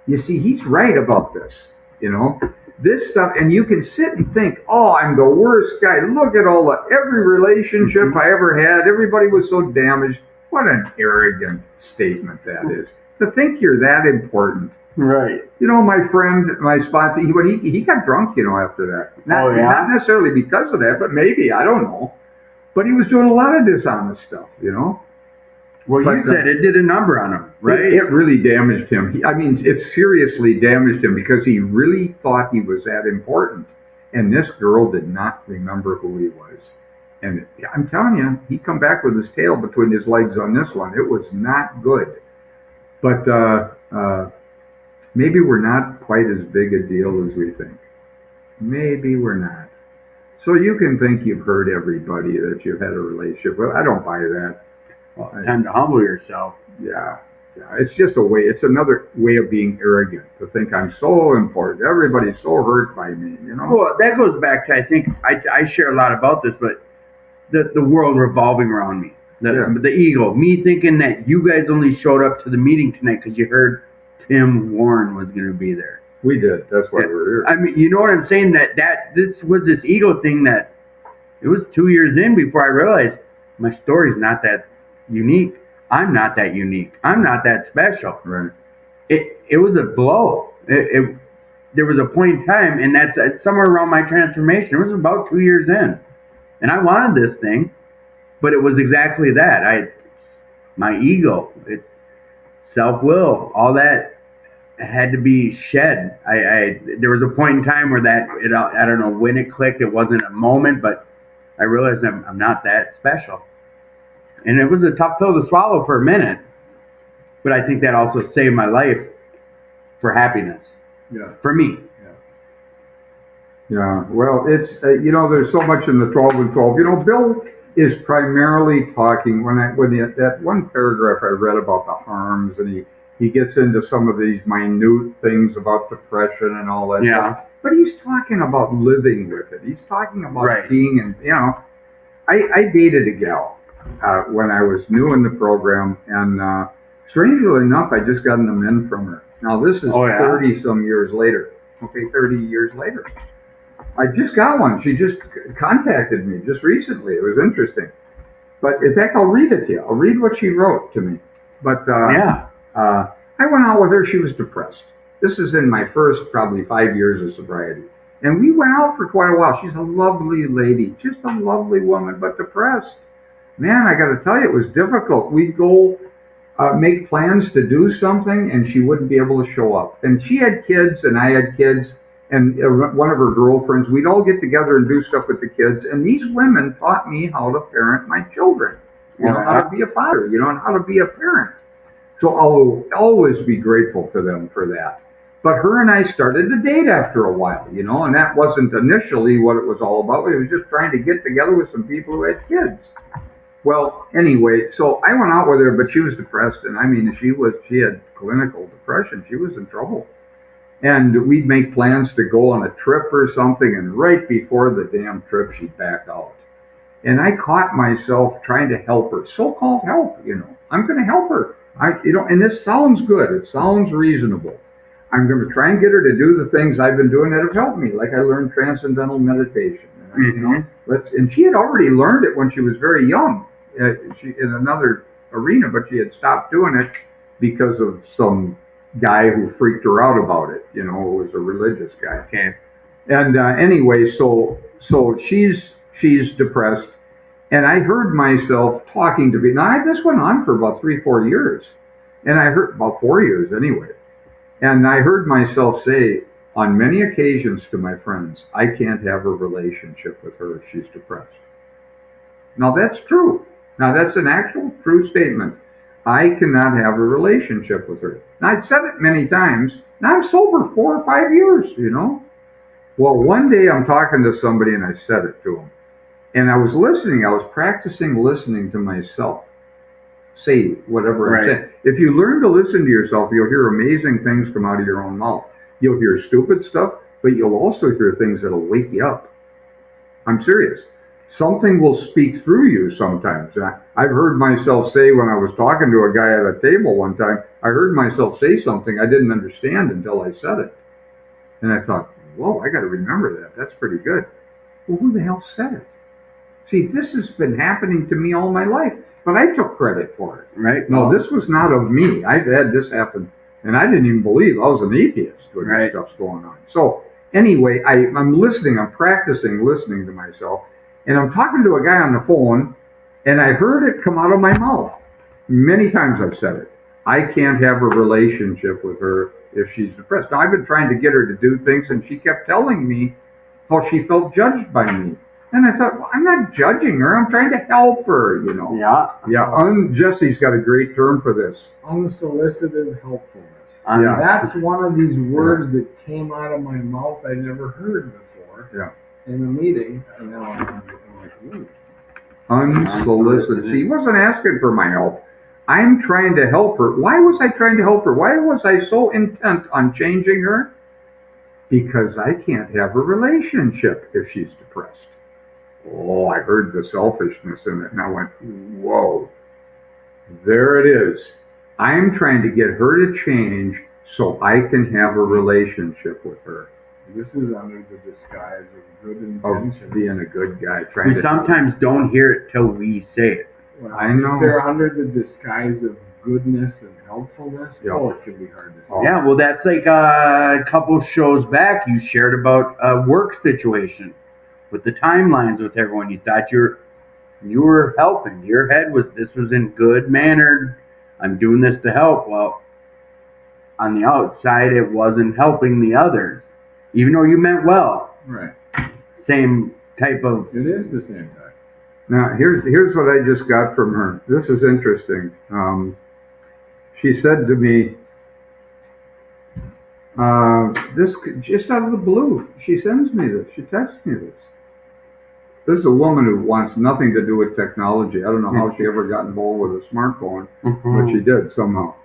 You see, he's right about this, you know. This stuff, and you can sit and think, oh, I'm the worst guy. Look at every relationship I ever had. Everybody was so damaged. What an arrogant statement that is. To think you're that important. Right. You know, my friend, my sponsor, he got drunk, you know, after that. Not necessarily because of that, but maybe, I don't know. But he was doing a lot of dishonest stuff, you know. Well, you said it did a number on him, right? It really damaged him. It seriously damaged him because he really thought he was that important. And this girl did not remember who he was. And I'm telling you, he come back with his tail between his legs on this one. It was not good. But maybe we're not quite as big a deal as we think. Maybe we're not. So you can think you've hurt everybody that you've had a relationship with. I don't buy that. Well, time to humble yourself. Yeah. It's just a way. It's another way of being arrogant to think I'm so important. Everybody's so hurt by me, you know. Well, that goes back to, I think I share a lot about this, but the world revolving around me, the ego, me thinking that you guys only showed up to the meeting tonight because you heard Tim Warren was going to be there. We did. That's why we're here. I mean, you know what I'm saying? That this was this ego thing that it was 2 years in before I realized my story's not that unique. I'm not that unique. I'm not that special. Right. It was a blow. There was a point in time, and that's somewhere around my transformation. It was about 2 years in, and I wanted this thing, but it was exactly that. My ego, self-will, all that had to be shed. There was a point in time where I don't know when it clicked. It wasn't a moment, but I realized I'm not that special. And it was a tough pill to swallow for a minute, but I think that also saved my life for happiness. Yeah. For me. Yeah. Well, it's there's so much in the 12 and 12. You know, Bill is primarily talking that one paragraph I read about the harms, and he gets into some of these minute things about depression and all that. Yeah. Stuff. But he's talking about living with it. He's talking about being in. You know, I dated a gal. When I was new in the program, and strangely enough, I just got an amend from her. Now this is 30-some years later. Okay, 30 years later. I just got one. She just contacted me just recently. It was interesting. But in fact, I'll read it to you. I'll read what she wrote to me. But I went out with her. She was depressed. This is in my first probably 5 years of sobriety. And we went out for quite a while. She's a lovely lady, just a lovely woman, but depressed. Man, I got to tell you, it was difficult. We'd go make plans to do something, and she wouldn't be able to show up. And she had kids, and I had kids, and one of her girlfriends. We'd all get together and do stuff with the kids. And these women taught me how to parent my children. You know, how to be a father, and how to be a parent. So I'll always be grateful to them for that. But her and I started to date after a while, and that wasn't initially what it was all about. It was just trying to get together with some people who had kids. Well, anyway, so I went out with her, but she was depressed, and she had clinical depression. She was in trouble. And we'd make plans to go on a trip or something, and right before the damn trip, she'd back out. And I caught myself trying to help her. So-called help, I'm going to help her. And this sounds good. It sounds reasonable. I'm going to try and get her to do the things I've been doing that have helped me, like I learned transcendental meditation. And she had already learned it when she was very young. In another arena, but she had stopped doing it because of some guy who freaked her out about it. Who was a religious guy. Okay. And anyway, so she's depressed, and I heard myself talking to me. Now this went on for about 3-4 years, and I heard about 4 years anyway, and I heard myself say on many occasions to my friends, I can't have a relationship with her if she's depressed. Now that's true. Now, that's an actual true statement. I cannot have a relationship with her. Now, I'd said it many times. Now, I'm sober 4 or 5 years, Well, one day I'm talking to somebody and I said it to them. And I was listening. I was practicing listening to myself say whatever I'm saying. If you learn to listen to yourself, you'll hear amazing things come out of your own mouth. You'll hear stupid stuff, but you'll also hear things that'll wake you up. I'm serious. Something will speak through you sometimes. I've heard myself say when I was talking to a guy at a table one time, I heard myself say something I didn't understand until I said it. And I thought, whoa, I got to remember that. That's pretty good. Well, who the hell said it? See, this has been happening to me all my life, but I took credit for it. Right. No, this was not of me. I've had this happen, and I didn't even believe I was an atheist when this stuff's going on. So anyway, I'm listening. I'm practicing listening to myself, and I'm talking to a guy on the phone, and I heard it come out of my mouth. Many times I've said it. I can't have a relationship with her if she's depressed. Now, I've been trying to get her to do things, and she kept telling me how she felt judged by me. And I thought, well, I'm not judging her. I'm trying to help her, you know. Yeah. Jesse's got a great term for this. Unsolicited helpfulness. Yeah. That's one of these words that came out of my mouth I never heard before. Yeah. In a meeting, and now I'm like, ooh. Unsolicited. She wasn't asking for my help. I'm trying to help her. Why was I trying to help her? Why was I so intent on changing her? Because I can't have a relationship if she's depressed. Oh, I heard the selfishness in it, and I went, whoa, there it is. I'm trying to get her to change so I can have a relationship with her. This is under the disguise of good intentions. Of being a good guy. We sometimes don't hear it till we say it. Well, I know. If they're under the disguise of goodness and helpfulness, it can be hard to say. Yeah, well, that's like a couple shows back you shared about a work situation. With the timelines with everyone, you thought you were helping. Your head was, this was in good mannered. I'm doing this to help. Well, on the outside, it wasn't helping the others, even though you meant well. Right. Same type of. It is the same type. Now, here's what I just got from her. This is interesting. She said to me, this just out of the blue, she sends me this. She texts me this. This is a woman who wants nothing to do with technology. I don't know how she ever got involved with a smartphone, but she did somehow.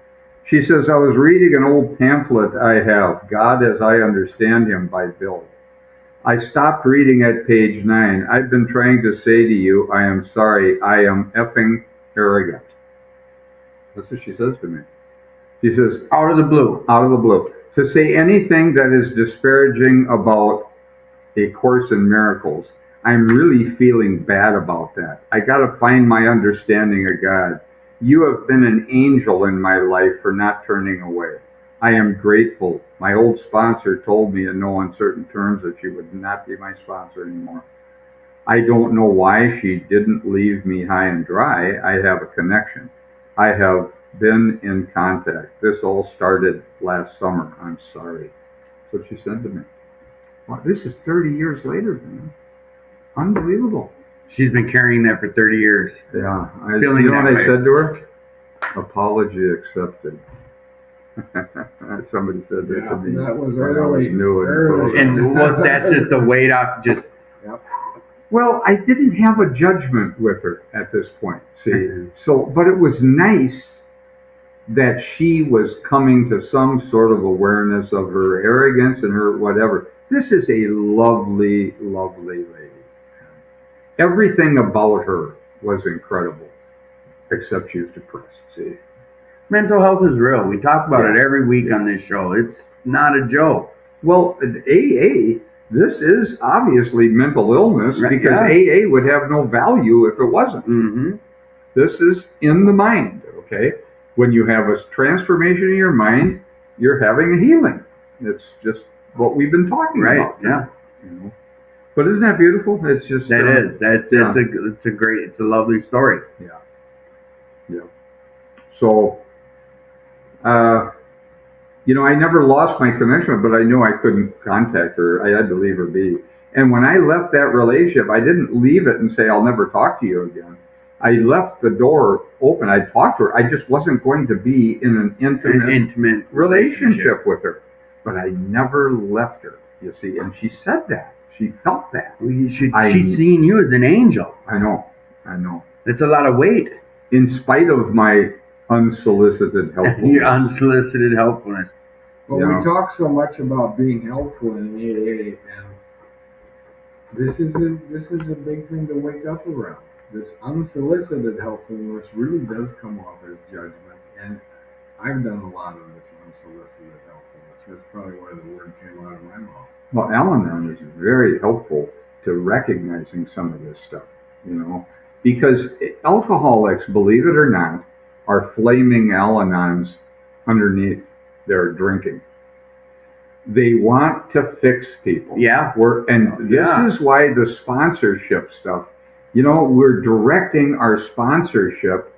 She says, I was reading an old pamphlet I have, God as I Understand Him by Bill. I stopped reading at page 9. I've been trying to say to you, I am sorry, I am effing arrogant. That's what she says to me. She says, out of the blue. Out of the blue. To say anything that is disparaging about A Course in Miracles, I'm really feeling bad about that. I got to find my understanding of God. You have been an angel in my life for not turning away. I am grateful. My old sponsor told me in no uncertain terms that she would not be my sponsor anymore. I don't know why she didn't leave me high and dry. I have a connection. I have been in contact. This all started last summer. I'm sorry. That's what she said to me. Wow, this is 30 years later, man. Unbelievable. She's been carrying that for 30 years. Yeah. You know what I said to her? Apology accepted. Somebody said that to me. That was early. And that's just the weight off. Just. Yep. Well, I didn't have a judgment with her at this point. See, but it was nice that she was coming to some sort of awareness of her arrogance and her whatever. This is a lovely, lovely lady. Everything about her was incredible, except she was depressed. See, mental health is real. We talk about it every week on this show. It's not a joke. Well, AA, this is obviously mental illness because AA would have no value if it wasn't. Mm-hmm. This is in the mind, okay? When you have a transformation in your mind, you're having a healing. It's just what we've been talking about. Yeah. You know? But isn't that beautiful? It's just it's a lovely story. Yeah. So, I never lost my connection, but I knew I couldn't contact her. I had to leave her be. And when I left that relationship, I didn't leave it and say, I'll never talk to you again. I left the door open. I talked to her. I just wasn't going to be in an intimate relationship with her. But I never left her, you see. And she said that. she felt that. She's seeing you as an angel. I know. It's a lot of weight. In spite of my unsolicited helpfulness. Your unsolicited helpfulness. But we talk so much about being helpful in AA, and this is a big thing to wake up around. This unsolicited helpfulness really does come off as judgment, and I've done a lot of this unsolicited helpfulness. That's probably why the word came out of my mouth. Well, Al-Anon is very helpful to recognizing some of this stuff, because alcoholics, believe it or not, are flaming Al-Anons underneath their drinking. They want to fix people. Yeah. This is why the sponsorship stuff, we're directing our sponsorship,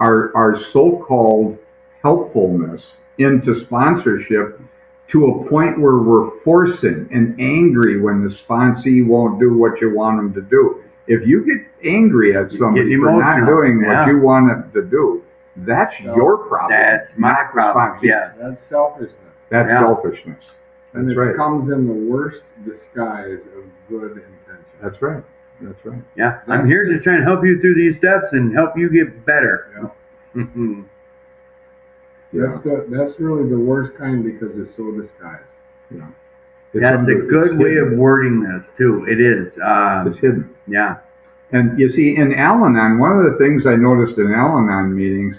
our so-called helpfulness into sponsorship to a point where we're forcing and angry when the sponsee won't do what you want them to do. If you get angry at somebody for not doing what you want them to do, that's your problem. That's my problem. Yeah. That's selfishness. That's selfishness. And it comes in the worst disguise of good intention. That's right. Yeah. I'm here to try and help you through these steps and help you get better. That's really the worst kind because it's so disguised. Yeah. It's a good way of wording this too. It is. It's hidden. Yeah. And you see, in Al-Anon, one of the things I noticed in Al-Anon meetings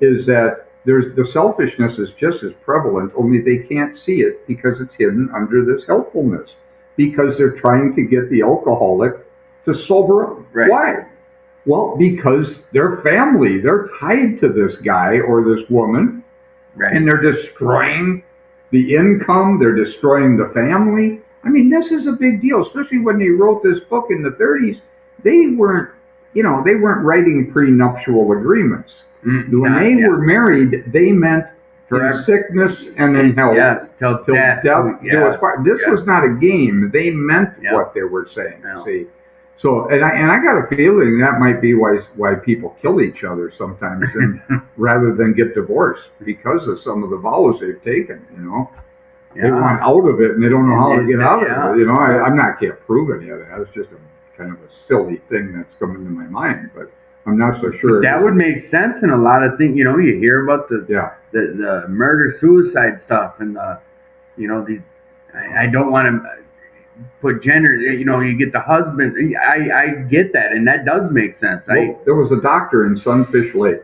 is that the selfishness is just as prevalent, only they can't see it because it's hidden under this helpfulness. Because they're trying to get the alcoholic to sober up. Right. Why? Well, because their family, they're tied to this guy or this woman, and they're destroying the income, they're destroying the family. I mean, this is a big deal, especially when they wrote this book in the 30s. They weren't writing prenuptial agreements. When they were married, they meant in sickness and in health. Yes, till death. This was not a game. They meant what they were saying. See, so and I got a feeling that might be why people kill each other sometimes, rather than get divorced because of some of the vows they've taken. They want out of it and they don't know how to get out of it. I'm not can't prove any of that. It's just a kind of a silly thing that's come into my mind, but I'm not so sure. That would make sense in a lot of things. You hear about the murder suicide stuff and I don't want to put gender. You get the husband. I get that, and that does make sense. Well, there was a doctor in Sunfish Lake,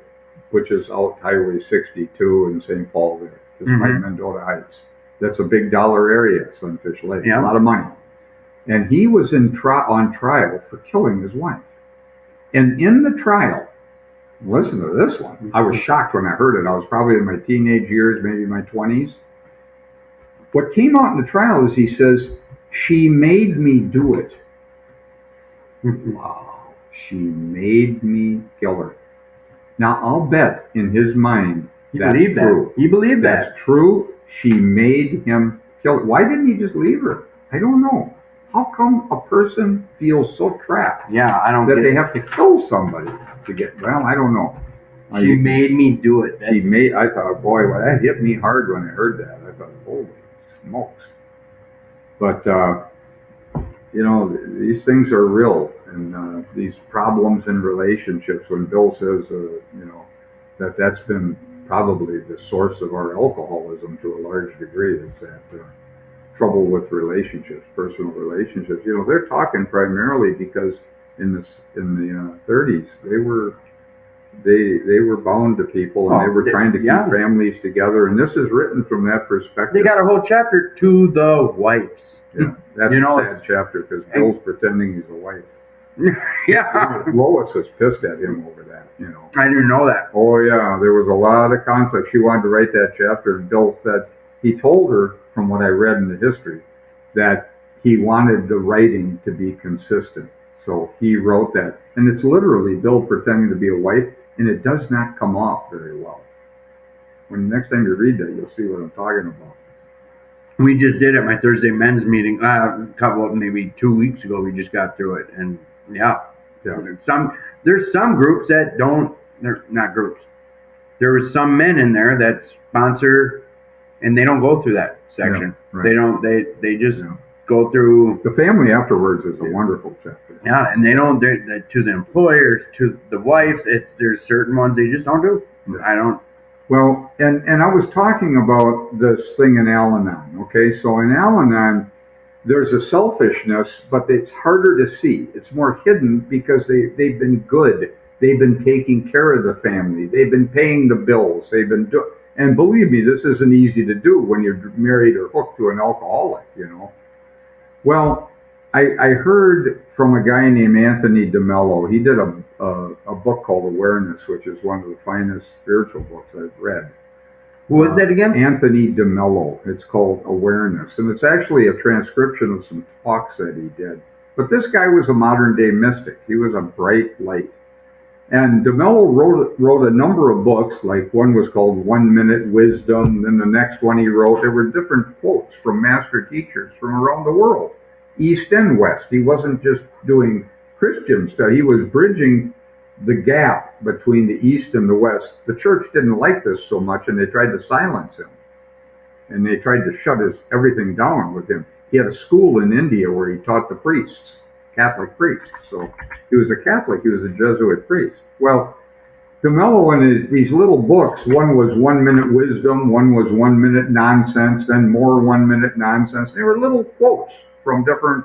which is out Highway 62 in St. Paul there. It's by Mendota Heights. That's a big dollar area, Sunfish Lake. A lot of money. And he was on trial for killing his wife. And in the trial, listen to this one. I was shocked when I heard it. I was probably in my teenage years, maybe my 20s. What came out in the trial is he says, "She made me do it." Wow. She made me kill her. Now, I'll bet in his mind that's true. You believe that? That's true. She made him kill her. Why didn't he just leave her? I don't know. How come a person feels so trapped? Yeah, I don't that they have to kill somebody to get. Well, I don't know. She made me do it. I thought, boy, well, that hit me hard when I heard that. I thought, holy smokes! But these things are real, and these problems in relationships. When Bill says, that's been probably the source of our alcoholism to a large degree, is that. Trouble with relationships, personal relationships. They're talking primarily because in the 30s they were bound to people and they were trying to keep families together. And this is written from that perspective. They got a whole chapter to the wives. Yeah, that's a sad chapter because Bill's pretending he's a wife. Yeah, Lois was pissed at him over that. I didn't know that. Oh yeah, there was a lot of conflict. She wanted to write that chapter, and Bill said he told her, from what I read in the history, that he wanted the writing to be consistent. So he wrote that. And it's literally Bill pretending to be a wife, and it does not come off very well. When the next time you read that, you'll see what I'm talking about. We just did at my Thursday men's meeting, maybe 2 weeks ago, we just got through it. And there's some groups that don't, they're not groups. There was some men in there that sponsor, and they don't go through that section. Yeah, right. They don't. They just go through. The family afterwards is a wonderful chapter. Yeah, and they don't. To the employers, to the wives. There's certain ones they just don't do. I don't. Well, and I was talking about this thing in Al-Anon. Okay, so in Al-Anon, there's a selfishness, but it's harder to see. It's more hidden because they've been good. They've been taking care of the family. They've been paying the bills. They've been and believe me, this isn't easy to do when you're married or hooked to an alcoholic, you know. Well, I heard from a guy named Anthony DeMello. He did a book called Awareness, which is one of the finest spiritual books I've read. Who was that again? Anthony DeMello. It's called Awareness, and it's actually a transcription of some talks that he did. But this guy was a modern day mystic. He was a bright light. And DeMello wrote a number of books, like one was called 1 Minute Wisdom, then the next one he wrote, there were different quotes from master teachers from around the world, East and West. He wasn't just doing Christian stuff, he was bridging the gap between the East and the West. The church didn't like this so much, and they tried to silence him. And they tried to shut everything down with him. He had a school in India where he taught the priests, Catholic priests. So he was a Catholic, he was a Jesuit priest. Well, DeMello in these little books, one was 1 Minute Wisdom, one was 1 Minute Nonsense, then more 1 Minute Nonsense. They were little quotes from different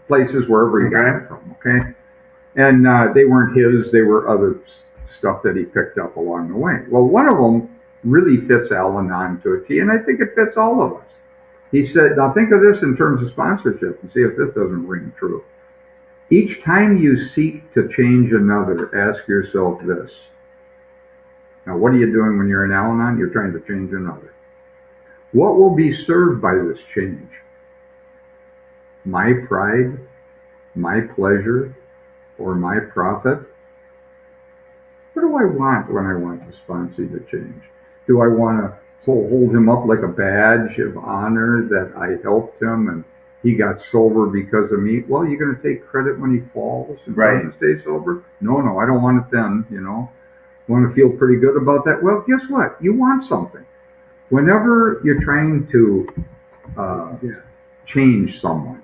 places, wherever he got them from, okay? And they weren't his, they were other stuff that he picked up along the way. Well, one of them really fits Al-Anon to a T, and I think it fits all of us. He said, now think of this in terms of sponsorship and see if this doesn't ring true. Each time you seek to change another, ask yourself this. Now, what are you doing when you're in Al-Anon? You're trying to change another. What will be served by this change? My pride, my pleasure, or my profit? What do I want when I want the sponsee to change? Do I want to hold him up like a badge of honor that I helped him and he got sober because of me? Well, you're going to take credit when he falls and doesn't stay sober? No, I don't want it then, you know. Want to feel pretty good about that? Well, guess what? You want something. Whenever you're trying to change someone,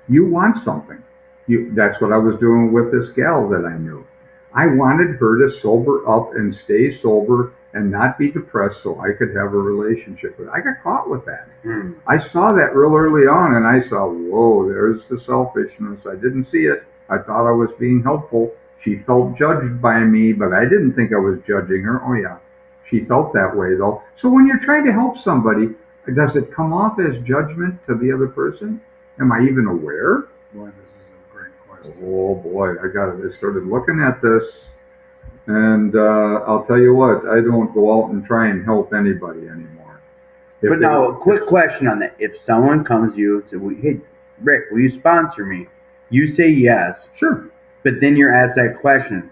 you want something. That's what I was doing with this gal that I knew. I wanted her to sober up and stay sober and not be depressed so I could have a relationship with her. I got caught with that. I saw that real early on, and I saw, whoa, there's the selfishness. I didn't see it. I thought I was being helpful. She felt judged by me, but I didn't think I was judging her. Oh, yeah. She felt that way, though. So when you're trying to help somebody, does it come off as judgment to the other person? Am I even aware? Boy, this is a great question. Oh, boy, I started looking at this. And I'll tell you what, I don't go out and try and help anybody anymore. But now, a quick question on that. If someone comes to you and says, hey, Rick, will you sponsor me? You say yes. Sure. But then you're asked that question.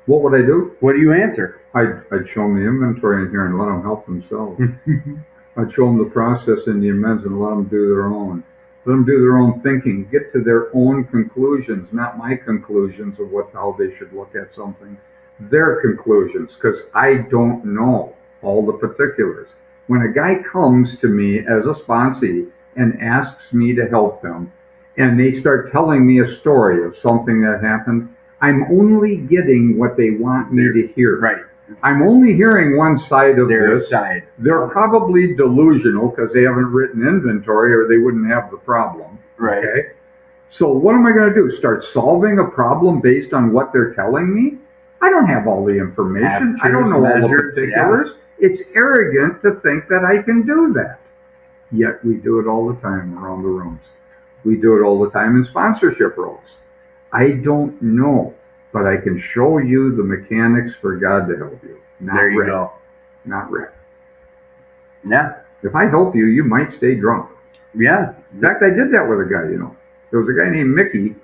What would I do? What do you answer? I'd show them the inventory in here and let them help themselves. I'd show them the process in the amends and let them do their own. Let them do their own thinking, get to their own conclusions, not my conclusions of how they should look at something. Their conclusions, because I don't know all the particulars. When a guy comes to me as a sponsee and asks me to help them, and they start telling me a story of something that happened, I'm only getting what they want me to hear. Right. I'm only hearing one side of Their this. side. They're probably delusional because they haven't written inventory or they wouldn't have the problem. Right. Okay. So what am I going to do? Start solving a problem based on what they're telling me? I don't have all the information. I don't know all the particulars. Yeah. It's arrogant to think that I can do that. Yet we do it all the time around the rooms. We do it all the time in sponsorship roles. I don't know. But I can show you the mechanics for God to help you. There you go. Not Rick. Yeah. If I help you, you might stay drunk. Yeah. In fact, I did that with a guy, you know. There was a guy named Mickey,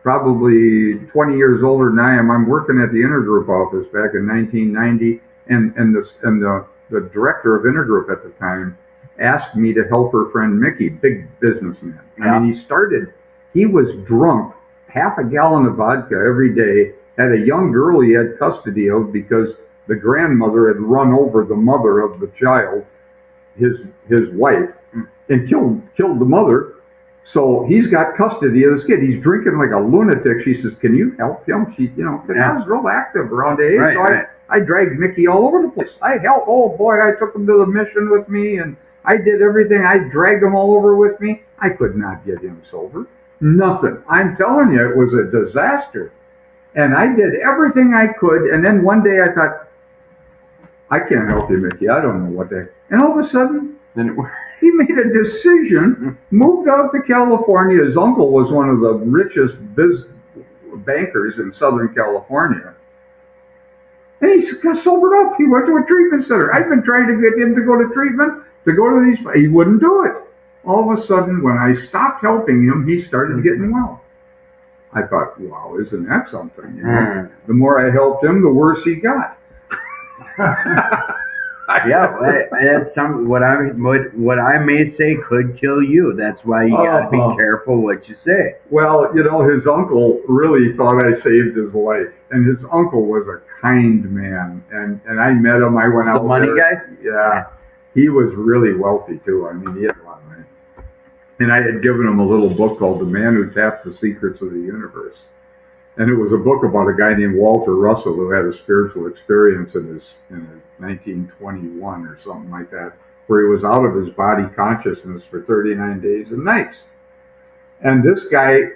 probably 20 years older than I am. I'm working at the Intergroup office back in 1990, and the director of Intergroup at the time asked me to help her friend Mickey, big businessman. Yeah. I mean, he was drunk, half a gallon of vodka every day, had a young girl he had custody of because the grandmother had run over the mother of the child, his wife, and killed the mother. So he's got custody of this kid. He's drinking like a lunatic. She says, "Can you help him?" She, because I was real active around age, Right, so right. I dragged Mickey all over the place. I helped. Oh boy, I took him to the mission with me, and I did everything. I dragged him all over with me. I could not get him sober. Nothing. I'm telling you, it was a disaster. And I did everything I could. And then one day I thought, I can't help you, Mickey. I don't know what that. And all of a sudden, Then it, he made a decision, moved out to California. His uncle was one of the richest bankers in Southern California. And he got sobered up. He went to a treatment center. I've been trying to get him to go to treatment, to go to these. He wouldn't do it. All of a sudden, when I stopped helping him, he started getting well. I thought, wow, isn't that something? The more I helped him, the worse he got. yeah, that's what I may say could kill you. That's why you gotta be careful what you say. Well, his uncle really thought I saved his life, and his uncle was a kind man, and I met him. I went out The money there. guy? Yeah, he was really wealthy too. I mean, he had a lot of money. And I had given him a little book called "The Man Who Tapped the Secrets of the Universe," and it was a book about a guy named Walter Russell who had a spiritual experience in 1921 or something like that, where he was out of his body consciousness for 39 days and nights. And this guy,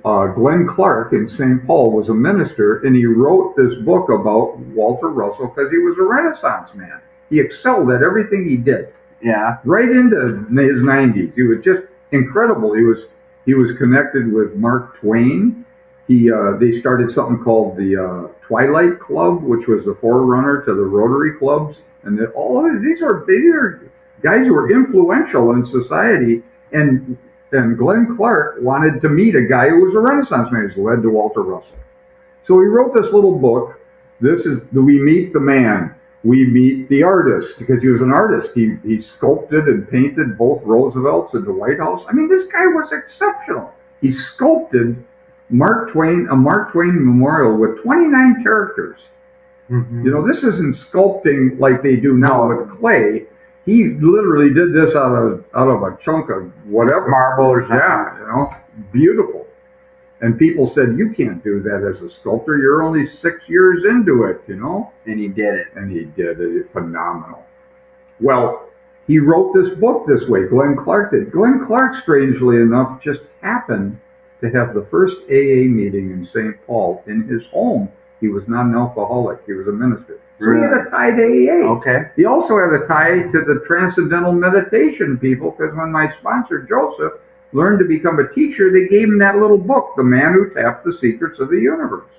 Glenn Clark in St. Paul, was a minister, and he wrote this book about Walter Russell because he was a Renaissance man. He excelled at everything he did. Yeah. Right into his 90s. He was just incredible. He was connected with Mark Twain. They started something called the Twilight Club, which was the forerunner to the Rotary clubs, and these are guys who were influential in society. And Glenn Clark wanted to meet a guy who was a Renaissance man. He's led to Walter Russell. So he wrote this little book. This is We Meet the Man. We meet the artist, because he was an artist. He sculpted and painted both Roosevelts and the White House. I mean, this guy was exceptional. He sculpted a Mark Twain memorial with 29 characters. Mm-hmm. This isn't sculpting like they do now with clay. He literally did this out of a chunk of whatever, marble or something. Yeah, beautiful. And people said, "You can't do that as a sculptor. You're only 6 years into it, And he did it. And he did it. Phenomenal. Well, he wrote this book this way. Glenn Clark did. Glenn Clark, strangely enough, just happened to have the first AA meeting in St. Paul in his home. He was not an alcoholic. He was a minister. So he had a tie to AA. Okay. He also had a tie to the transcendental meditation people, because when my sponsor, Joseph, learned to become a teacher, they gave him that little book, The Man Who Tapped the Secrets of the Universe.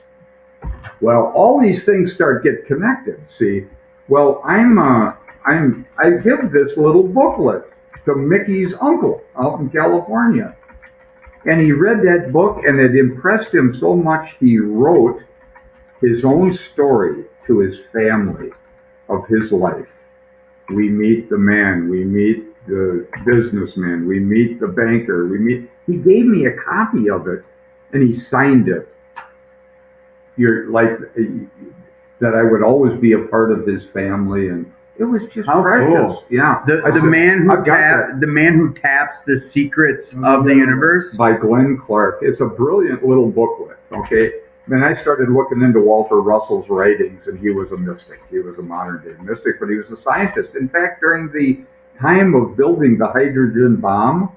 Well, all these things get connected. See, well, I give this little booklet to Mickey's uncle out in California. And he read that book, and it impressed him so much, he wrote his own story to his family of his life. We meet the man, we meet the businessman, we meet the banker, he gave me a copy of it, and he signed it. You're like, that I would always be a part of his family, and it was just precious. Cool. Yeah. The man who taps the secrets of the universe, by Glenn Clark. It's a brilliant little booklet. Okay. Then I started looking into Walter Russell's writings, and he was a mystic. He was a modern day mystic, but he was a scientist. In fact, during the time of building the hydrogen bomb,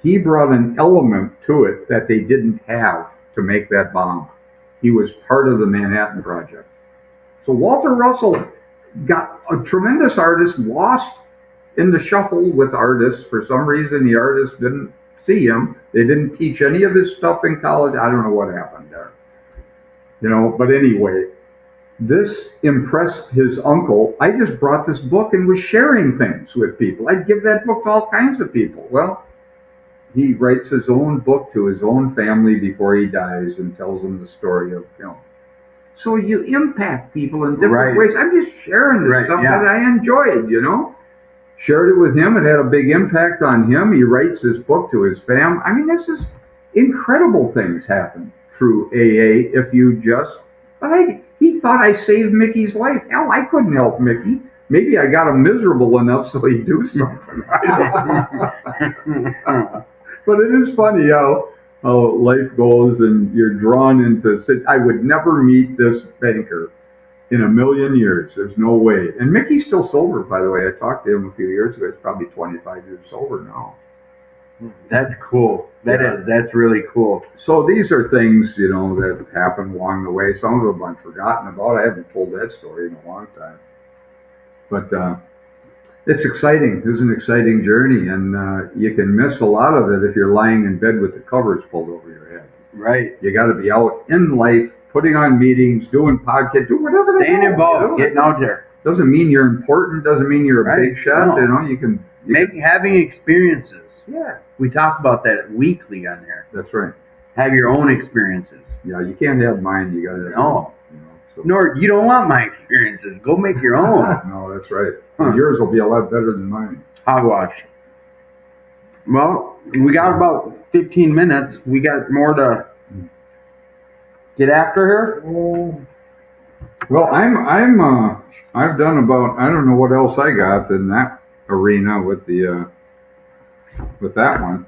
he brought an element to it that they didn't have to make that bomb. He was part of the Manhattan Project. So Walter Russell got a tremendous artist, lost in the shuffle with artists. For some reason, the artists didn't see him. They didn't teach any of his stuff in college. I don't know what happened there. But anyway, this impressed his uncle. I just brought this book and was sharing things with people. I'd give that book to all kinds of people. Well, he writes his own book to his own family before he dies and tells them the story of him. So you impact people in different ways. I'm just sharing this stuff that I enjoyed, Shared it with him. It had a big impact on him. He writes his book to his family. I mean, this is incredible things happen through AA if you just... But he thought I saved Mickey's life. Hell, I couldn't help Mickey. maybe I got him miserable enough so he'd do something. But it is funny how life goes, and you're drawn into. I would never meet this banker in a million years. There's no way. And Mickey's still sober, by the way. I talked to him a few years ago. He's probably 25 years sober now. That's cool. That's really cool. So these are things, that happen along the way. Some of them I've forgotten about. I haven't told that story in a long time. But it's exciting. It's an exciting journey, and you can miss a lot of it if you're lying in bed with the covers pulled over your head. Right. You got to be out in life, putting on meetings, doing podcasts, do whatever. Staying involved, getting out there. Doesn't mean you're important. Doesn't mean you're a big shot. No. You can having experiences. Yeah. We talk about that weekly on here. That's right. Have your own experiences. Yeah, you can't have mine. You got to have no. So. Nor you don't want my experiences. Go make your own. No, that's right. Yours will be a lot better than mine. Hogwash. Well, we got about 15 minutes. We got more to get after here. Well, I've done about, I don't know what else I got in that arena with the with that one.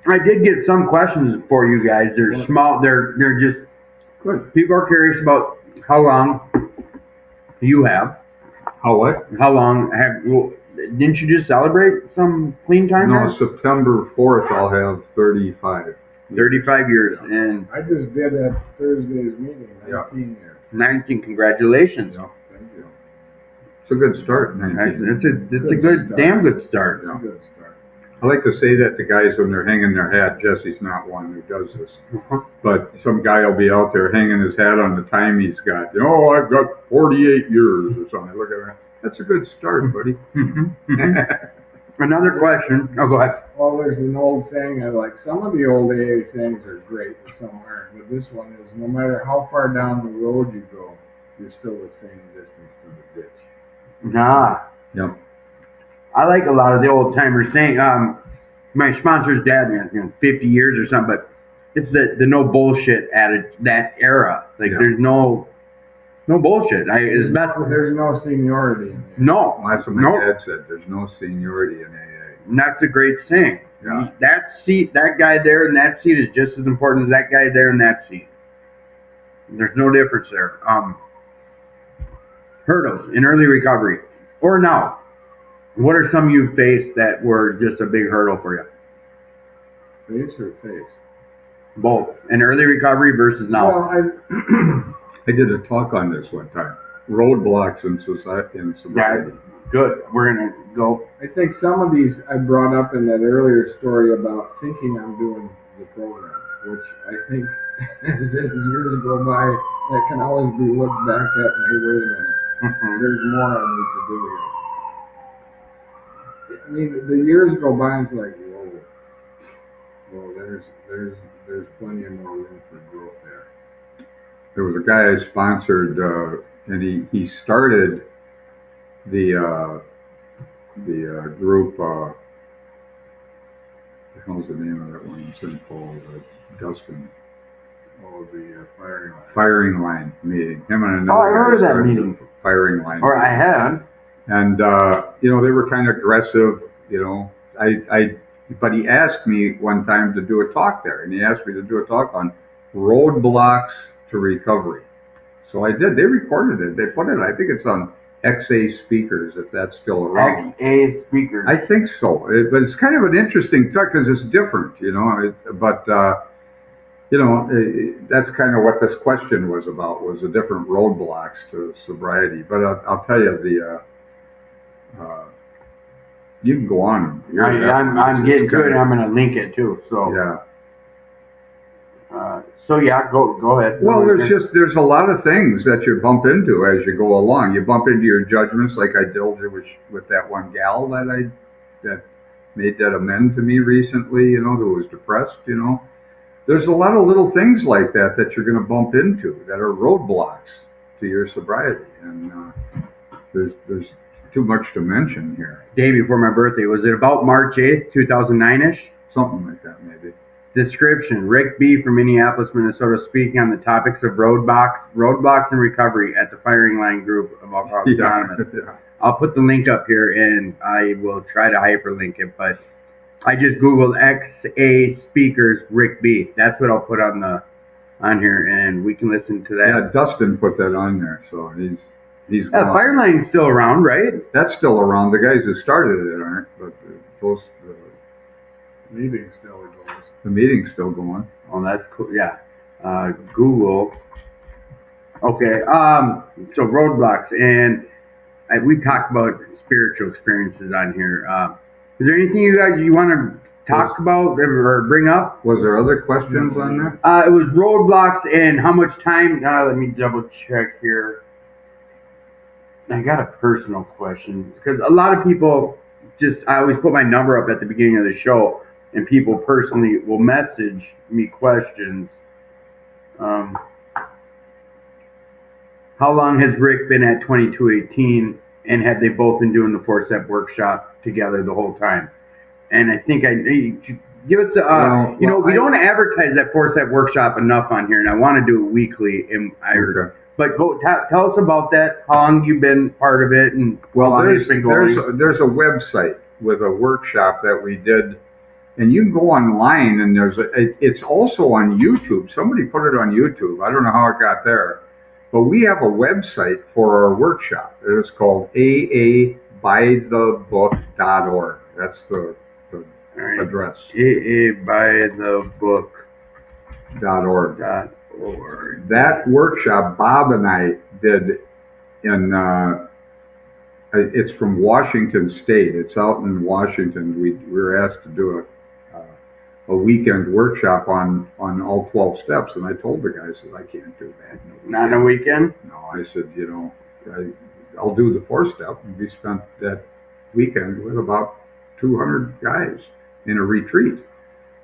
I did get some questions for you guys. They're small. They're just good. People are curious about how long you have. How what? How long have? Well, didn't you just celebrate some clean time? No, September 4th I'll have 35. 35 years, and I just did at Thursday's meeting. 19 years. 19. Congratulations. Yeah, thank you. It's a good start. 19. It's a good, damn good start. It's a good start. I like to say that to guys when they're hanging their hat. Jesse's not one who does this, but some guy will be out there hanging his hat on the time he's got. I've got 48 years or something. Look at that. That's a good start, buddy. Another question. Oh, go ahead. Well, there's an old saying I like. Some of the old AA sayings are great, but some aren't. But this one is: no matter how far down the road you go, you're still the same distance to the ditch. Nah. Yep. I like a lot of the old timers saying, my sponsor's dad, 50 years or something, but it's the no bullshit added that era. Like there's no bullshit. There's no seniority in it. No. That's what my dad said. There's no seniority in AA. And that's a great thing. Yeah. That guy there in that seat is just as important as that guy there in that seat. There's no difference there. Hurdles in early recovery or now. What are some you faced that were just a big hurdle for you? Face or face? Both. In early recovery versus now. Well, I did a talk on this one time. Roadblocks in society and sobriety. Yeah, good. We're going to go. I think some of these I brought up in that earlier story about thinking I'm doing the program, which I think as years go by, that can always be looked back at and, hey, wait a minute. There's more I need to do here. I mean, the years go by and it's like, whoa, there's plenty of more room for growth there. There was a guy I sponsored, and he started the group. What the hell's the name of that one? It's in called Dustin. Oh, the firing line meeting. Him and another. Oh, I heard of that meeting. Firing line. Or I had. And they were kind of aggressive. But he asked me one time to do a talk there, and he asked me to do a talk on roadblocks to recovery. So I did. They recorded it. They put it. I think it's on XA speakers, if that's still around. XA speakers. I think so. But it's kind of an interesting talk because it's different, that's kind of what this question was about, was the different roadblocks to sobriety. But I'll tell you, you can go on. I'm getting to it. I'm going to link it too. So yeah. Go ahead. Well, there's a lot of things that you bump into as you go along. You bump into your judgments, like I told you with that one gal that made that amend to me recently. Who was depressed. There's a lot of little things like that you're going to bump into that are roadblocks to your sobriety, and there's too much to mention here. Day before my birthday, was it about March 8th, 2009-ish? Something like that, maybe. Description: Rick B. from Minneapolis, Minnesota, speaking on the topics of roadblocks and recovery at the Firing Line Group of Alcoholics Anonymous. Yeah. I'll put the link up here, and I will try to hyperlink it. But I just googled XA speakers Rick B. That's what I'll put on here, and we can listen to that. Yeah, Dustin put that on there, so he's gone. Fire Line's still around, right? That's still around. The guys who started it aren't, but Meeting still goes. the meeting's still going. Oh, that's cool. Yeah. Google. Okay. So roadblocks, and we talked about spiritual experiences on here. Is there anything you want to talk about or bring up? Was there other questions on there? It was roadblocks and how much time. Let me double check here. I got a personal question because a lot of people I always put my number up at the beginning of the show, and people personally will message me questions. How long has Rick been at 2218, and have they both been doing the 4-step workshop together the whole time? And I think give us we don't advertise that 4-step workshop enough on here, and I want to do it weekly. Okay. But tell us about that. How long you've been part of it, and how long it's been going? There's a website with a workshop that we did, and you can go online, and it's also on YouTube. Somebody put it on YouTube. I don't know how it got there, but we have a website for our workshop. It's called aabythebook.org. That's the address. aabythebook.org. That workshop Bob and I did it's from Washington State. It's out in Washington. We were asked to do a weekend workshop on all 12 steps, and I told the guy, I said, I can't do that. Not a weekend? No, I said, I'll do the 4-step. And we spent that weekend with about 200 guys in a retreat.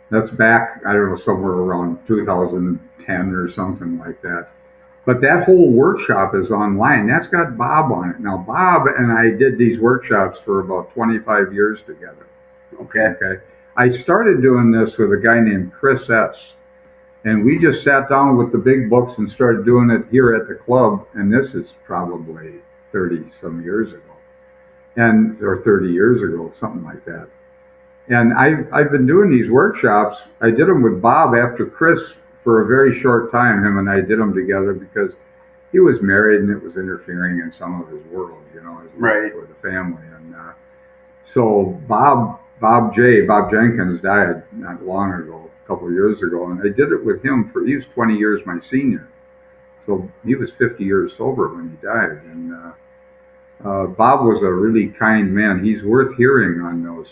That's back, I don't know, somewhere around 2010 or something like that. But that whole workshop is online. That's got Bob on it. Now, Bob and I did these workshops for about 25 years together. Okay. I started doing this with a guy named Chris S. And we just sat down with the big books and started doing it here at the club. And this is probably 30 some years ago. Or 30 years ago, something like that. And I've been doing these workshops. I did them with Bob after Chris for a very short time. Him and I did them together because he was married and it was interfering in some of his world, his work for the family. And so Bob Jenkins died not long ago, a couple of years ago, and I did it with him he was 20 years my senior. So he was 50 years sober when he died. And Bob was a really kind man. He's worth hearing on that.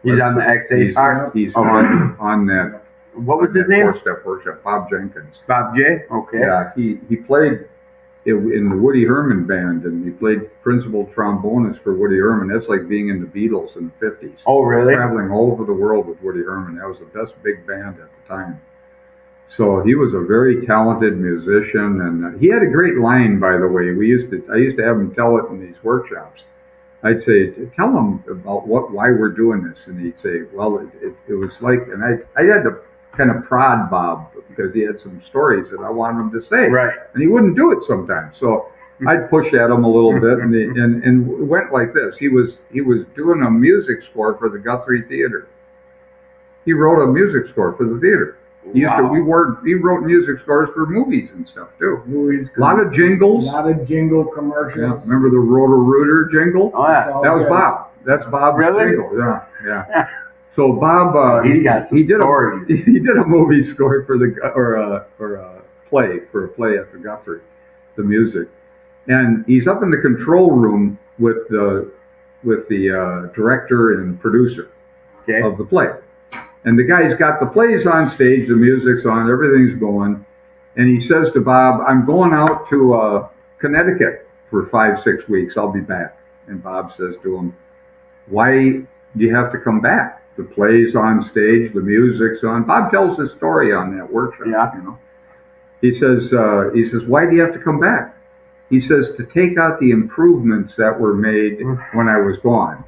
He's on the XA part? He's on that. What was his name? 4-step workshop. Bob Jenkins. Bob J? Okay. Yeah, he played in the Woody Herman band, and he played principal trombonist for Woody Herman. That's like being in the Beatles in the 50s. Oh, really? Traveling all over the world with Woody Herman. That was the best big band at the time. So he was a very talented musician, and he had a great line, by the way. I used to have him tell it in these workshops. I'd say, tell him about why we're doing this, and he'd say, well, it was like, and I had to kind of prod Bob because he had some stories that I wanted him to say, right? And he wouldn't do it sometimes, so I'd push at him a little bit, and it went like this. He was doing a music score for the Guthrie Theater. He wrote a music score for the theater. He wrote music scores for movies and stuff too. A lot of jingles. A lot of jingle commercials. Yeah. Remember the Roto-Rooter jingle? Oh, yeah. That was Bob. That's Bob's jingle. Yeah. So Bob, he did stories. He did a movie score for a play at the Guthrie, the music, and he's up in the control room with the director and producer of the play. And the guy's got the plays on stage, the music's on, everything's going. And he says to Bob, I'm going out to Connecticut for 5-6 weeks. I'll be back. And Bob says to him, why do you have to come back? The play's on stage, the music's on. Bob tells his story on that workshop. Yeah. He says, why do you have to come back? He says, to take out the improvements that were made when I was gone.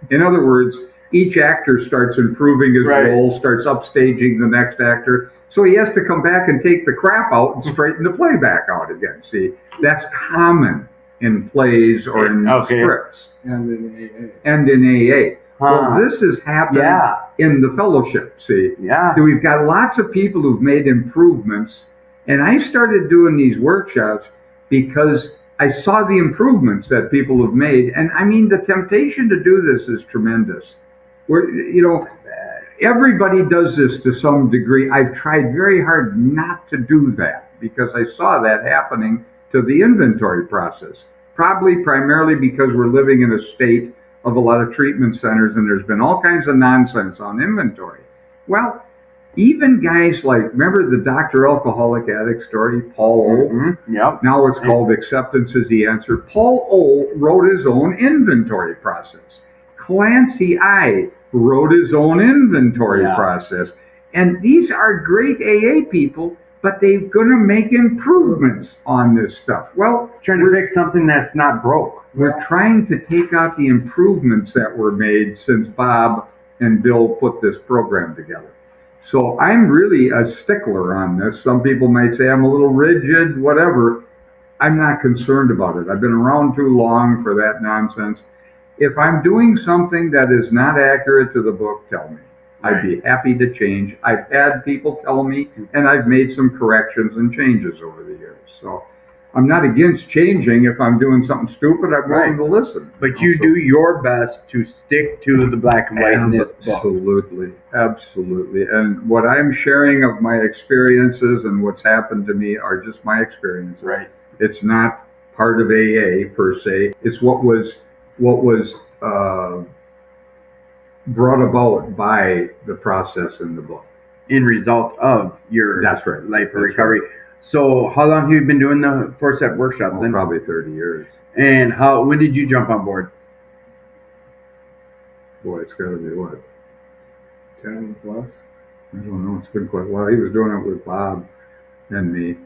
In other words, each actor starts improving his Right. role, starts upstaging the next actor. So he has to come back and take the crap out and straighten the playback out again. See, that's common in plays or in Okay. scripts And in AA. and in AA. Huh. Well, this has happened Yeah. in the fellowship, see. Yeah. We've got lots of people who've made improvements, and I started doing these workshops because I saw the improvements that people have made, and I mean, the temptation to do this is tremendous. Everybody does this to some degree. I've tried very hard not to do that because I saw that happening to the inventory process. Probably primarily because we're living in a state of a lot of treatment centers and there's been all kinds of nonsense on inventory. Well, even guys like, remember the Dr. Alcoholic Addict story, Paul O? Mm-hmm. Yep. Now it's called Acceptance is the Answer. Paul O wrote his own inventory process. Clancy I wrote his own inventory process. And these are great AA people, but they're going to make improvements on this stuff. Well, Trying to fix something that's not broke. we're trying to take out the improvements that were made since Bob and Bill put this program together. So I'm really a stickler on this. Some people might say I'm a little rigid, whatever. I'm not concerned about it. I've been around too long for that nonsense. If I'm doing something that is not accurate to the book, tell me. I'd be happy to change. I've had people tell me, and I've made some corrections and changes over the years. So I'm not against changing. If I'm doing something stupid, I'm willing to listen. But you do your best to stick to the black and white in this book. Absolutely, absolutely. And what I'm sharing of my experiences and what's happened to me are just my experiences. Right. It's not part of AA per se. It's what was brought about by the process in the book. In result of your That's right. life of That's recovery. right. So how long have you been doing the 4-step workshop then? Probably 30 years. And when did you jump on board? Boy, it's got to be what? 10 plus. I don't know. It's been quite a while. He was doing it with Bob and me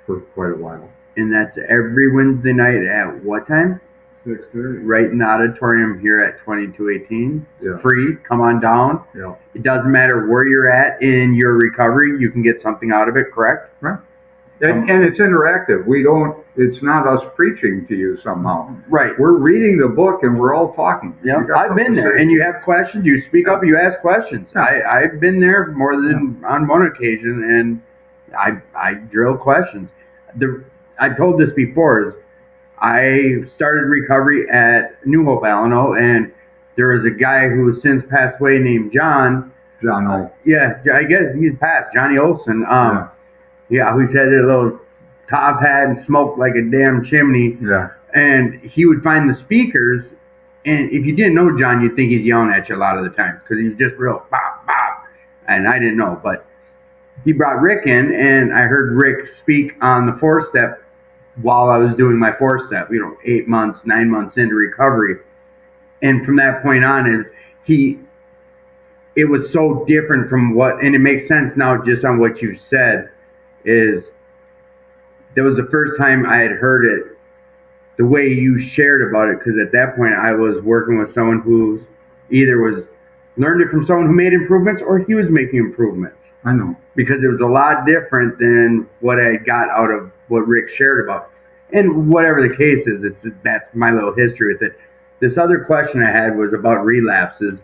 for quite a while. And that's every Wednesday night at what time? 6:30. Right in the auditorium here at 2218. Yeah. Free. Come on down. Yeah. It doesn't matter where you're at in your recovery. You can get something out of it, correct? Right. And it's interactive. It's not us preaching to you somehow. Right. We're reading the book and we're all talking. Yeah, You got I've something been to there, say? and you have questions. You speak up. You ask questions. Yeah. I've been there more than on one occasion, and I drill questions. I told this before. Is I started recovery at New Hope, Alano, and there was a guy who has since passed away named John. John O. Yeah, I guess he's passed. Johnny Olson. Yeah, who's had a little top hat and smoked like a damn chimney. Yeah. And he would find the speakers, and if you didn't know John, you'd think he's yelling at you a lot of the time because he was just real bop, bop. And I didn't know, but he brought Rick in, and I heard Rick speak on the 4-step while I was doing my 4-step, 8 months, 9 months into recovery. And from that point on, it was so different from and it makes sense now just on what you said, is that was the first time I had heard it the way you shared about it, because at that point I was working with someone who either learned it from someone who made improvements or he was making improvements. I know. Because it was a lot different than what I got out of what Rick shared about. And whatever the case is, that's my little history with it. This other question I had was about relapses.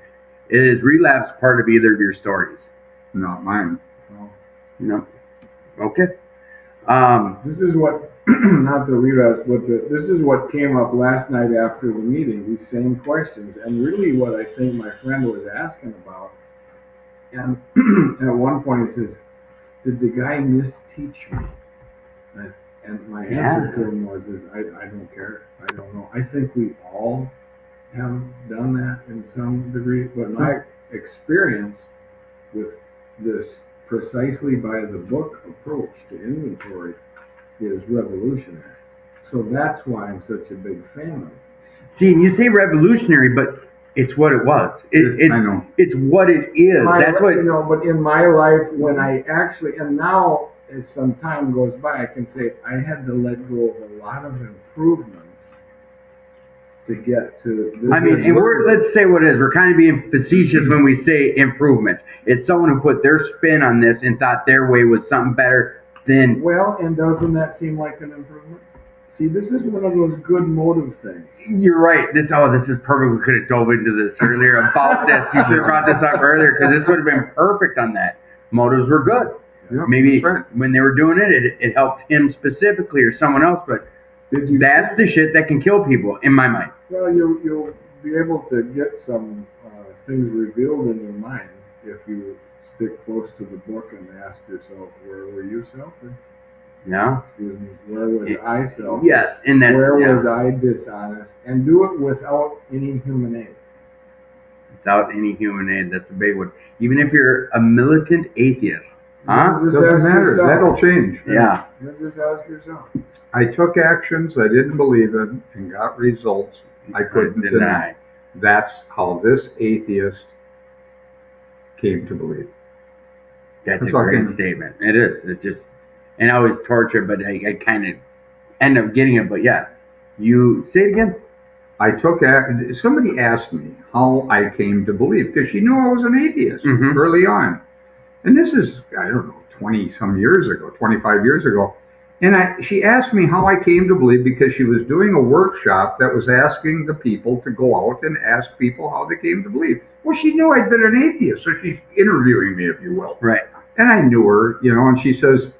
Is relapse part of either of your stories? Not mine. No. Okay. This is what, not the relapse, but this is what came up last night after the meeting, these same questions, and really what I think my friend was asking about. And at one point he says, did the guy misteach me? And my answer to him was, I don't care. I don't know. I think we all have done that in some degree, but my experience with this precisely by the book approach to inventory is revolutionary. So that's why I'm such a big fan of it. See, and you say revolutionary, but it's what it was. I know. It's what it is. That's what. But in my life, when I actually, and now as some time goes by, I can say I had to let go of a lot of improvements to get to this. I mean, and let's say what it is. We're kind of being facetious when we say improvements. It's someone who put their spin on this and thought their way was something better than. Well, and doesn't that seem like an improvement? See, this is one of those good motive things. You're right. This is perfect. We could have dove into this earlier about this. You should have brought this up earlier because this would have been perfect on that. Motives were good. Yeah, Maybe right. when they were doing it helped him specifically or someone else, but that's the shit that can kill people in my mind. Well, you'll be able to get some things revealed in your mind if you stick close to the book and ask yourself, where were you selfish? Yeah. Excuse me, where was I selfish? Yes, and that's where was I dishonest? And do it without any human aid. Without any human aid, that's a big one. Even if you're a militant atheist, huh? Just Doesn't ask matter. yourself. That'll change. Yeah. You just ask yourself. I took actions I didn't believe in and got results I couldn't deny. That's how this atheist came to believe. That's a great statement. It is. It just, and I was tortured, but I kind of end up getting it. But yeah, you say it again. I took somebody asked me how I came to believe because she knew I was an atheist early on, and this is I don't know 20 some years ago, 25 years ago, and she asked me how I came to believe because she was doing a workshop that was asking the people to go out and ask people how they came to believe. Well, she knew I'd been an atheist, so she's interviewing me, if you will. Right. And I knew her, and she says,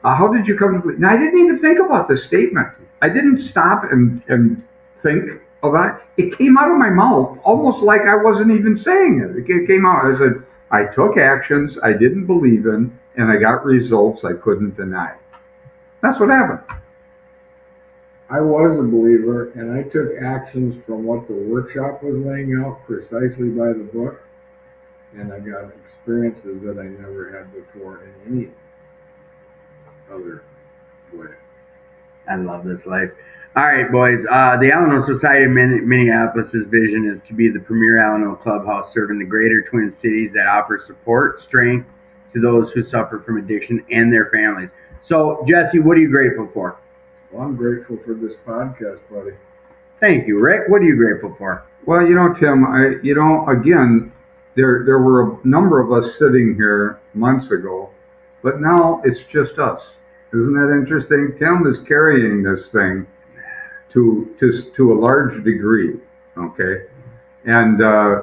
how did you come to believe? And I didn't even think about this statement. I didn't stop and think about it. It came out of my mouth almost like I wasn't even saying it. It came out. I said, I took actions I didn't believe in, and I got results I couldn't deny. That's what happened. I was a believer, and I took actions from what the workshop was laying out precisely by the book, and I got experiences that I never had before in any other way. I love this life. All right, boys. The Alano Society of Minneapolis' vision is to be the premier Alano clubhouse serving the greater Twin Cities that offers support, strength to those who suffer from addiction and their families. So, Jesse, what are you grateful for? Well, I'm grateful for this podcast, buddy. Thank you, Rick. What are you grateful for? Well, Tim, again, there were a number of us sitting here months ago, but now it's just us. Isn't that interesting? Tim is carrying this thing to a large degree, okay? And I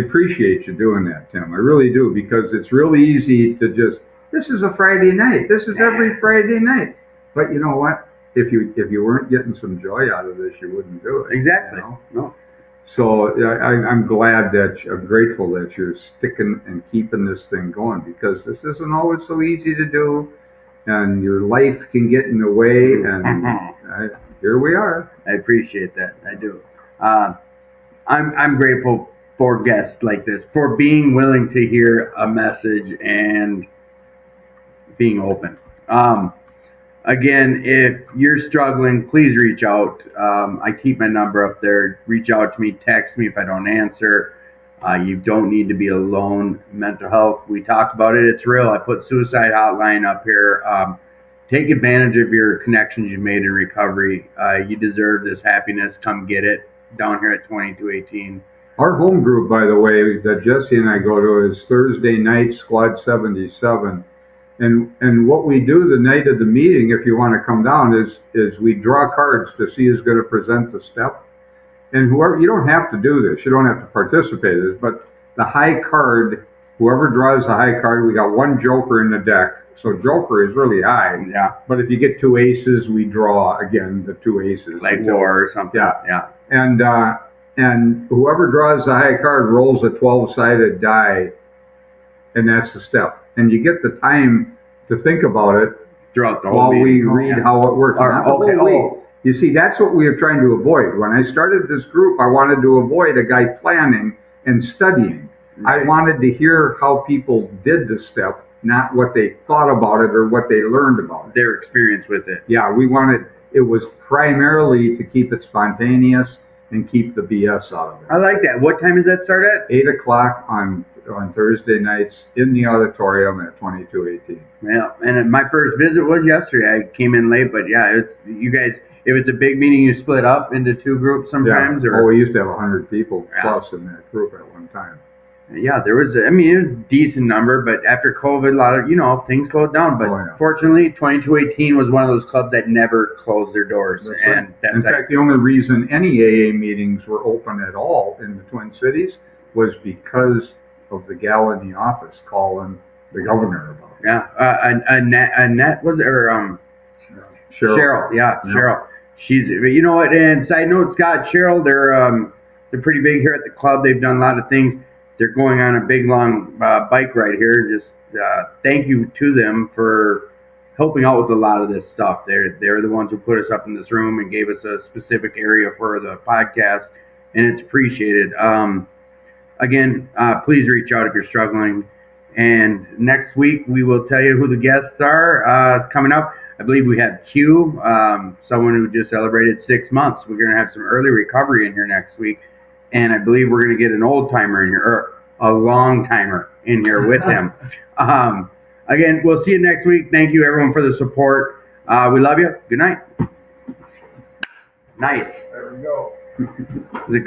appreciate you doing that, Tim. I really do, because it's really easy to just, this is a Friday night. This is every Friday night. But you know what? If you weren't getting some joy out of this, you wouldn't do it. Exactly. No. So I'm grateful that you're sticking and keeping this thing going, because this isn't always so easy to do, and your life can get in the way. And here we are. I appreciate that. I do. I'm grateful for guests like this, for being willing to hear a message and being open. Again, if you're struggling, please reach out. I keep my number up there. Reach out to me, text me if I don't answer. You don't need to be alone. Mental health, we talk about it. It's real. I put suicide hotline up here. Take advantage of your connections you made in recovery. You deserve this happiness. Come get it down here at 2218. Our home group, by the way, that Jesse and I go to is Thursday night, Squad 77. And what we do the night of the meeting, if you want to come down, is we draw cards to see who's going to present the step. And whoever, you don't have to do this, you don't have to participate in this, but the high card, whoever draws the high card, we got one joker in the deck. So joker is really high. Yeah. But if you get two aces, we draw again the two aces. Like war or something. Yeah. And whoever draws the high card rolls a 12-sided die, and that's the step. And you get the time to think about it throughout the whole while we meeting. read how it works. You see, that's what we are trying to avoid. When I started this group, I wanted to avoid a guy planning and studying. Right. I wanted to hear how people did the step, not what they thought about it or what they learned about it. Their experience with it. Yeah, it was primarily to keep it spontaneous and keep the BS out of it. I like that. What time does that start at? 8 o'clock on Thursday nights in the auditorium at 2218. Yeah, and my first visit was yesterday. I came in late, but yeah, you guys, if it's a big meeting, you split up into two groups sometimes. Yeah. Or We used to have 100 people Yeah. plus in that group at one time. yeah, there was. I mean, it was a decent number, but after COVID, a lot of things slowed down. But Oh, yeah. fortunately, 2218 was one of those clubs that never closed their doors, That's and right. that's In fact, the only reason any AA meetings were open at all in the Twin Cities was because of the gal in the office calling the governor about it. yeah. Annette was it, or Cheryl. Cheryl, yeah, Yeah. Cheryl. She's, you know what? And side note, Scott, Cheryl, they're pretty big here at the club. They've done a lot of things. They're going on a big long bike ride here. Just thank you to them for helping out with a lot of this stuff. They're the ones who put us up in this room and gave us a specific area for the podcast, and it's appreciated. Again, please reach out if you're struggling. And next week we will tell you who the guests are coming up. I believe we have Q, someone who just celebrated 6 months. We're going to have some early recovery in here next week. And I believe we're going to get an old timer in here, or a long timer in here with him. Again, we'll see you next week. Thank you, everyone, for the support. We love you. Good night. Nice. There we go.